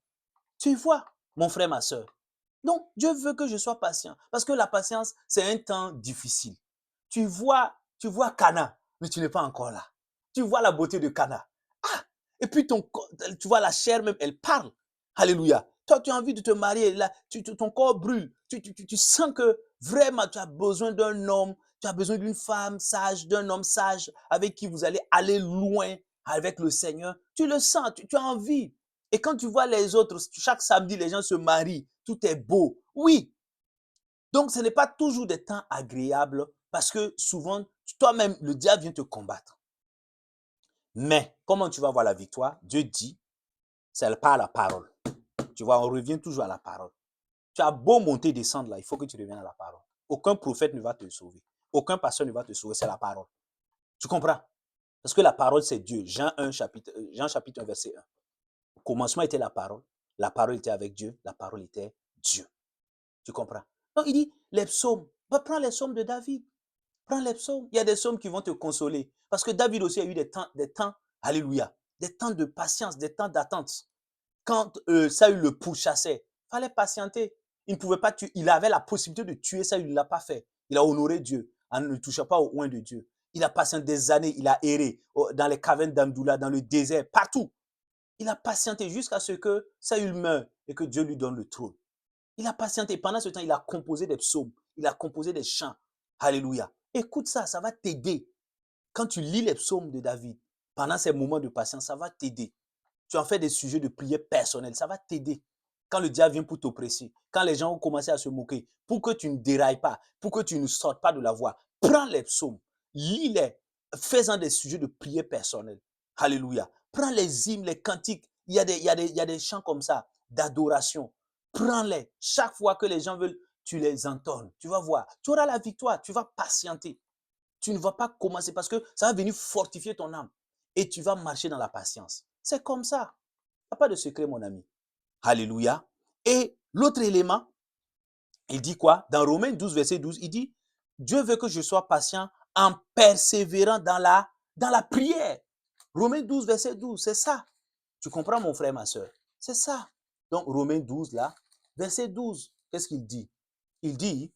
Tu vois, mon frère, ma soeur. Donc, Dieu veut que je sois patient. Parce que la patience, c'est un temps difficile. Tu vois Cana, mais tu n'es pas encore là. Tu vois la beauté de Cana. Ah, et puis tu vois la chair même, elle parle. Alléluia. Toi, tu as envie de te marier, là, ton corps brûle. Tu sens que vraiment, tu as besoin d'un homme, tu as besoin d'une femme sage, d'un homme sage, avec qui vous allez aller loin avec le Seigneur. Tu le sens, tu as envie. Et quand tu vois les autres, chaque samedi, les gens se marient, tout est beau. Oui. Donc, ce n'est pas toujours des temps agréables parce que souvent, toi-même, le diable vient te combattre. Mais, comment tu vas voir la victoire? Dieu dit, c'est par la parole. Tu vois, on revient toujours à la parole. Tu as beau monter, descendre là, il faut que tu reviennes à la parole. Aucun prophète ne va te sauver. Aucun pasteur ne va te sauver, c'est la parole. Tu comprends? Parce que la parole, c'est Dieu. Jean 1, chapitre 1, verset 1. Au commencement était la parole était avec Dieu, la parole était Dieu. Tu comprends? Donc il dit, les psaumes, prends les psaumes de David, prends les psaumes. Il y a des psaumes qui vont te consoler. Parce que David aussi a eu des temps, alléluia, des temps de patience, des temps d'attente. Quand Saül le pourchassait, il fallait patienter. Il ne pouvait pas tuer, il avait la possibilité de tuer Saül, il ne l'a pas fait. Il a honoré Dieu en ne touchant pas au oint de Dieu. Il a patienté des années, il a erré dans les cavernes d'Amdoula, dans le désert, partout. Il a patienté jusqu'à ce que Saül meure et que Dieu lui donne le trône. Il a patienté. Pendant ce temps, il a composé des psaumes. Il a composé des chants. Alléluia. Écoute ça, ça va t'aider. Quand tu lis les psaumes de David, pendant ces moments de patience, ça va t'aider. Tu en fais des sujets de prière personnelle, ça va t'aider. Quand le diable vient pour t'oppresser, quand les gens ont commencé à se moquer, pour que tu ne dérailles pas, pour que tu ne sortes pas de la voie, prends les psaumes, lis-les, fais-en des sujets de prière personnelle. Alléluia. Prends les hymnes, les cantiques. Il y a des chants comme ça, d'adoration. Prends-les. Chaque fois que les gens veulent, tu les entonnes. Tu vas voir. Tu auras la victoire. Tu vas patienter. Tu ne vas pas commencer parce que ça va venir fortifier ton âme. Et tu vas marcher dans la patience. C'est comme ça. Il n'y a pas de secret, mon ami. Alléluia. Et l'autre élément, il dit quoi? Dans Romains 12, verset 12, il dit, Dieu veut que je sois patient en persévérant dans la prière. Romains 12, verset 12, c'est ça. Tu comprends, mon frère, ma soeur? C'est ça. Donc, Romains 12, là, verset 12, qu'est-ce qu'il dit? Il dit,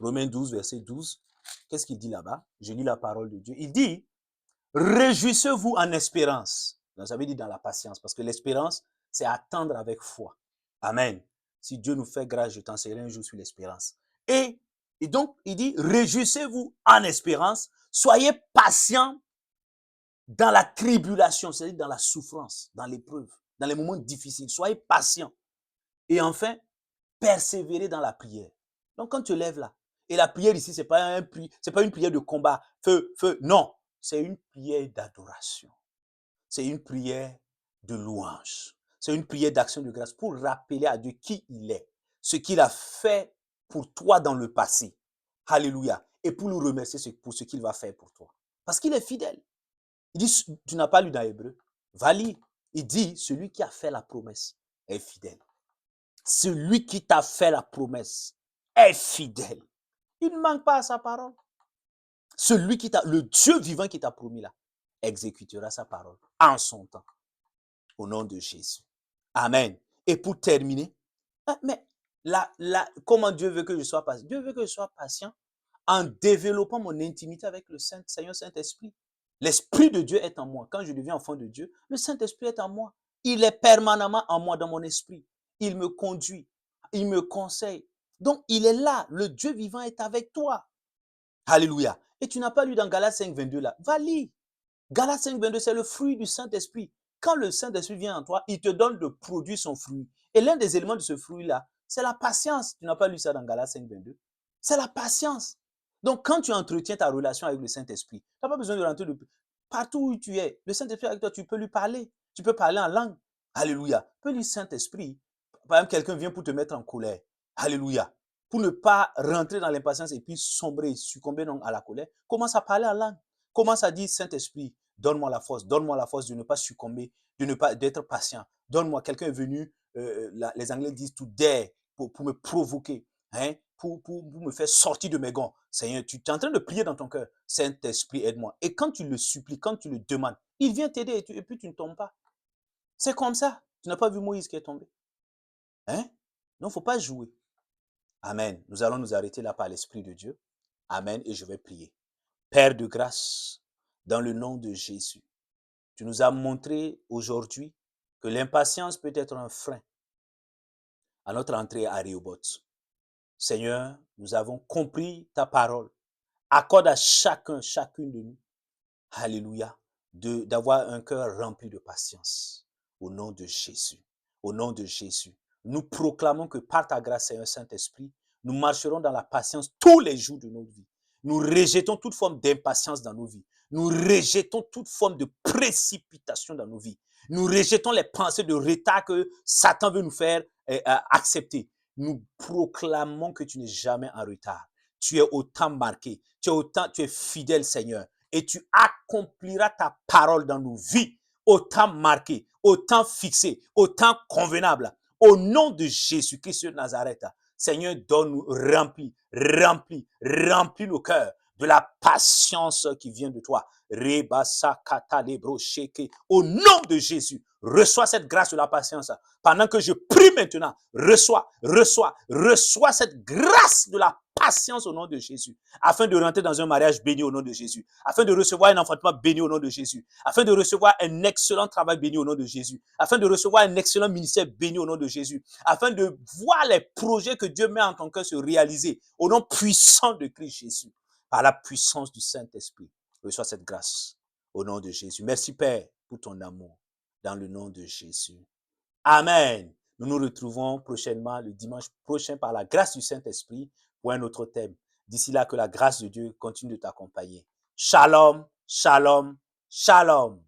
Romains 12, verset 12, qu'est-ce qu'il dit là-bas? Je lis la parole de Dieu. Il dit, réjouissez-vous en espérance. Donc, ça veut dire dans la patience, parce que l'espérance, c'est attendre avec foi. Amen. Si Dieu nous fait grâce, je t'enseignerai un jour sur l'espérance. Et donc, il dit, réjouissez-vous en espérance, soyez patients dans la tribulation, c'est-à-dire dans la souffrance, dans l'épreuve, dans les moments difficiles. Soyez patients. Et enfin, persévérez dans la prière. Donc, quand tu lèves là, et la prière ici, c'est pas une prière de combat, feu, non, c'est une prière d'adoration. C'est une prière de louange. C'est une prière d'action de grâce pour rappeler à Dieu qui il est, ce qu'il a fait pour toi dans le passé. Alléluia. Et pour le remercier pour ce qu'il va faire pour toi. Parce qu'il est fidèle. Il dit, tu n'as pas lu dans Hébreu. Va lire. Il dit, celui qui a fait la promesse est fidèle. Celui qui t'a fait la promesse est fidèle. Il ne manque pas à sa parole. Celui qui t'a, le Dieu vivant qui t'a promis là, exécutera sa parole en son temps. Au nom de Jésus. Amen. Et pour terminer, mais comment Dieu veut que je sois patient? Dieu veut que je sois patient en développant mon intimité avec le Seigneur Saint-Esprit. L'Esprit de Dieu est en moi. Quand je deviens enfant de Dieu, le Saint-Esprit est en moi. Il est permanemment en moi, dans mon esprit. Il me conduit. Il me conseille. Donc, il est là. Le Dieu vivant est avec toi. Alléluia. Et tu n'as pas lu dans Galates 5, 22 là. Va lire. Galates 5, 22, c'est le fruit du Saint-Esprit. Quand le Saint-Esprit vient en toi, il te donne de produire son fruit. Et l'un des éléments de ce fruit-là, c'est la patience. Tu n'as pas lu ça dans Galates 5, 22. C'est la patience. Donc, quand tu entretiens ta relation avec le Saint-Esprit, tu n'as pas besoin de rentrer partout où tu es. Le Saint-Esprit avec toi, tu peux lui parler. Tu peux parler en langue. Alléluia. Tu peux lui Saint-Esprit. Par exemple, quelqu'un vient pour te mettre en colère. Alléluia. Pour ne pas rentrer dans l'impatience et puis sombrer, succomber donc à la colère, commence à parler en langue. Commence à dire, Saint-Esprit, donne-moi la force de ne pas succomber, de ne pas d'être patient. Donne-moi, quelqu'un est venu, les Anglais disent to dare, pour me provoquer, hein, pour me faire sortir de mes gonds. Seigneur, tu es en train de prier dans ton cœur. Saint-Esprit, aide-moi. Et quand tu le supplies, quand tu le demandes, il vient t'aider et puis tu ne tombes pas. C'est comme ça. Tu n'as pas vu Moïse qui est tombé. Hein? Donc, il ne faut pas jouer. Amen. Nous allons nous arrêter là par l'Esprit de Dieu. Amen. Et je vais prier. Père de grâce, dans le nom de Jésus, tu nous as montré aujourd'hui que l'impatience peut être un frein à notre entrée à Rehoboth. Seigneur, nous avons compris ta parole. Accorde à chacune de nous, alléluia, d'avoir un cœur rempli de patience. Au nom de Jésus. Au nom de Jésus. Nous proclamons que par ta grâce, Seigneur Saint-Esprit, nous marcherons dans la patience tous les jours de notre vie. Nous rejetons toute forme d'impatience dans nos vies. Nous rejetons toute forme de précipitation dans nos vies. Nous rejetons les pensées de retard que Satan veut nous faire accepter. Nous proclamons que tu n'es jamais en retard. Tu es au temps marqué. Tu es fidèle, Seigneur. Et tu accompliras ta parole dans nos vies au temps marqué, au temps fixé, au temps convenable. Au nom de Jésus-Christ de Nazareth, Seigneur, donne-nous, remplis nos cœurs de la patience qui vient de toi. Au nom de Jésus, reçois cette grâce de la patience. Pendant que je prie maintenant, reçois cette grâce de la patience au nom de Jésus, afin de rentrer dans un mariage béni au nom de Jésus, afin de recevoir un enfantement béni au nom de Jésus, afin de recevoir un excellent travail béni au nom de Jésus, afin de recevoir un excellent ministère béni au nom de Jésus, afin de voir les projets que Dieu met en ton cœur se réaliser au nom puissant de Christ Jésus, par la puissance du Saint-Esprit. Reçois cette grâce au nom de Jésus. Merci Père pour ton amour, dans le nom de Jésus. Amen. Nous nous retrouvons prochainement, le dimanche prochain, par la grâce du Saint-Esprit, pour un autre thème. D'ici là, que la grâce de Dieu continue de t'accompagner. Shalom, shalom, shalom.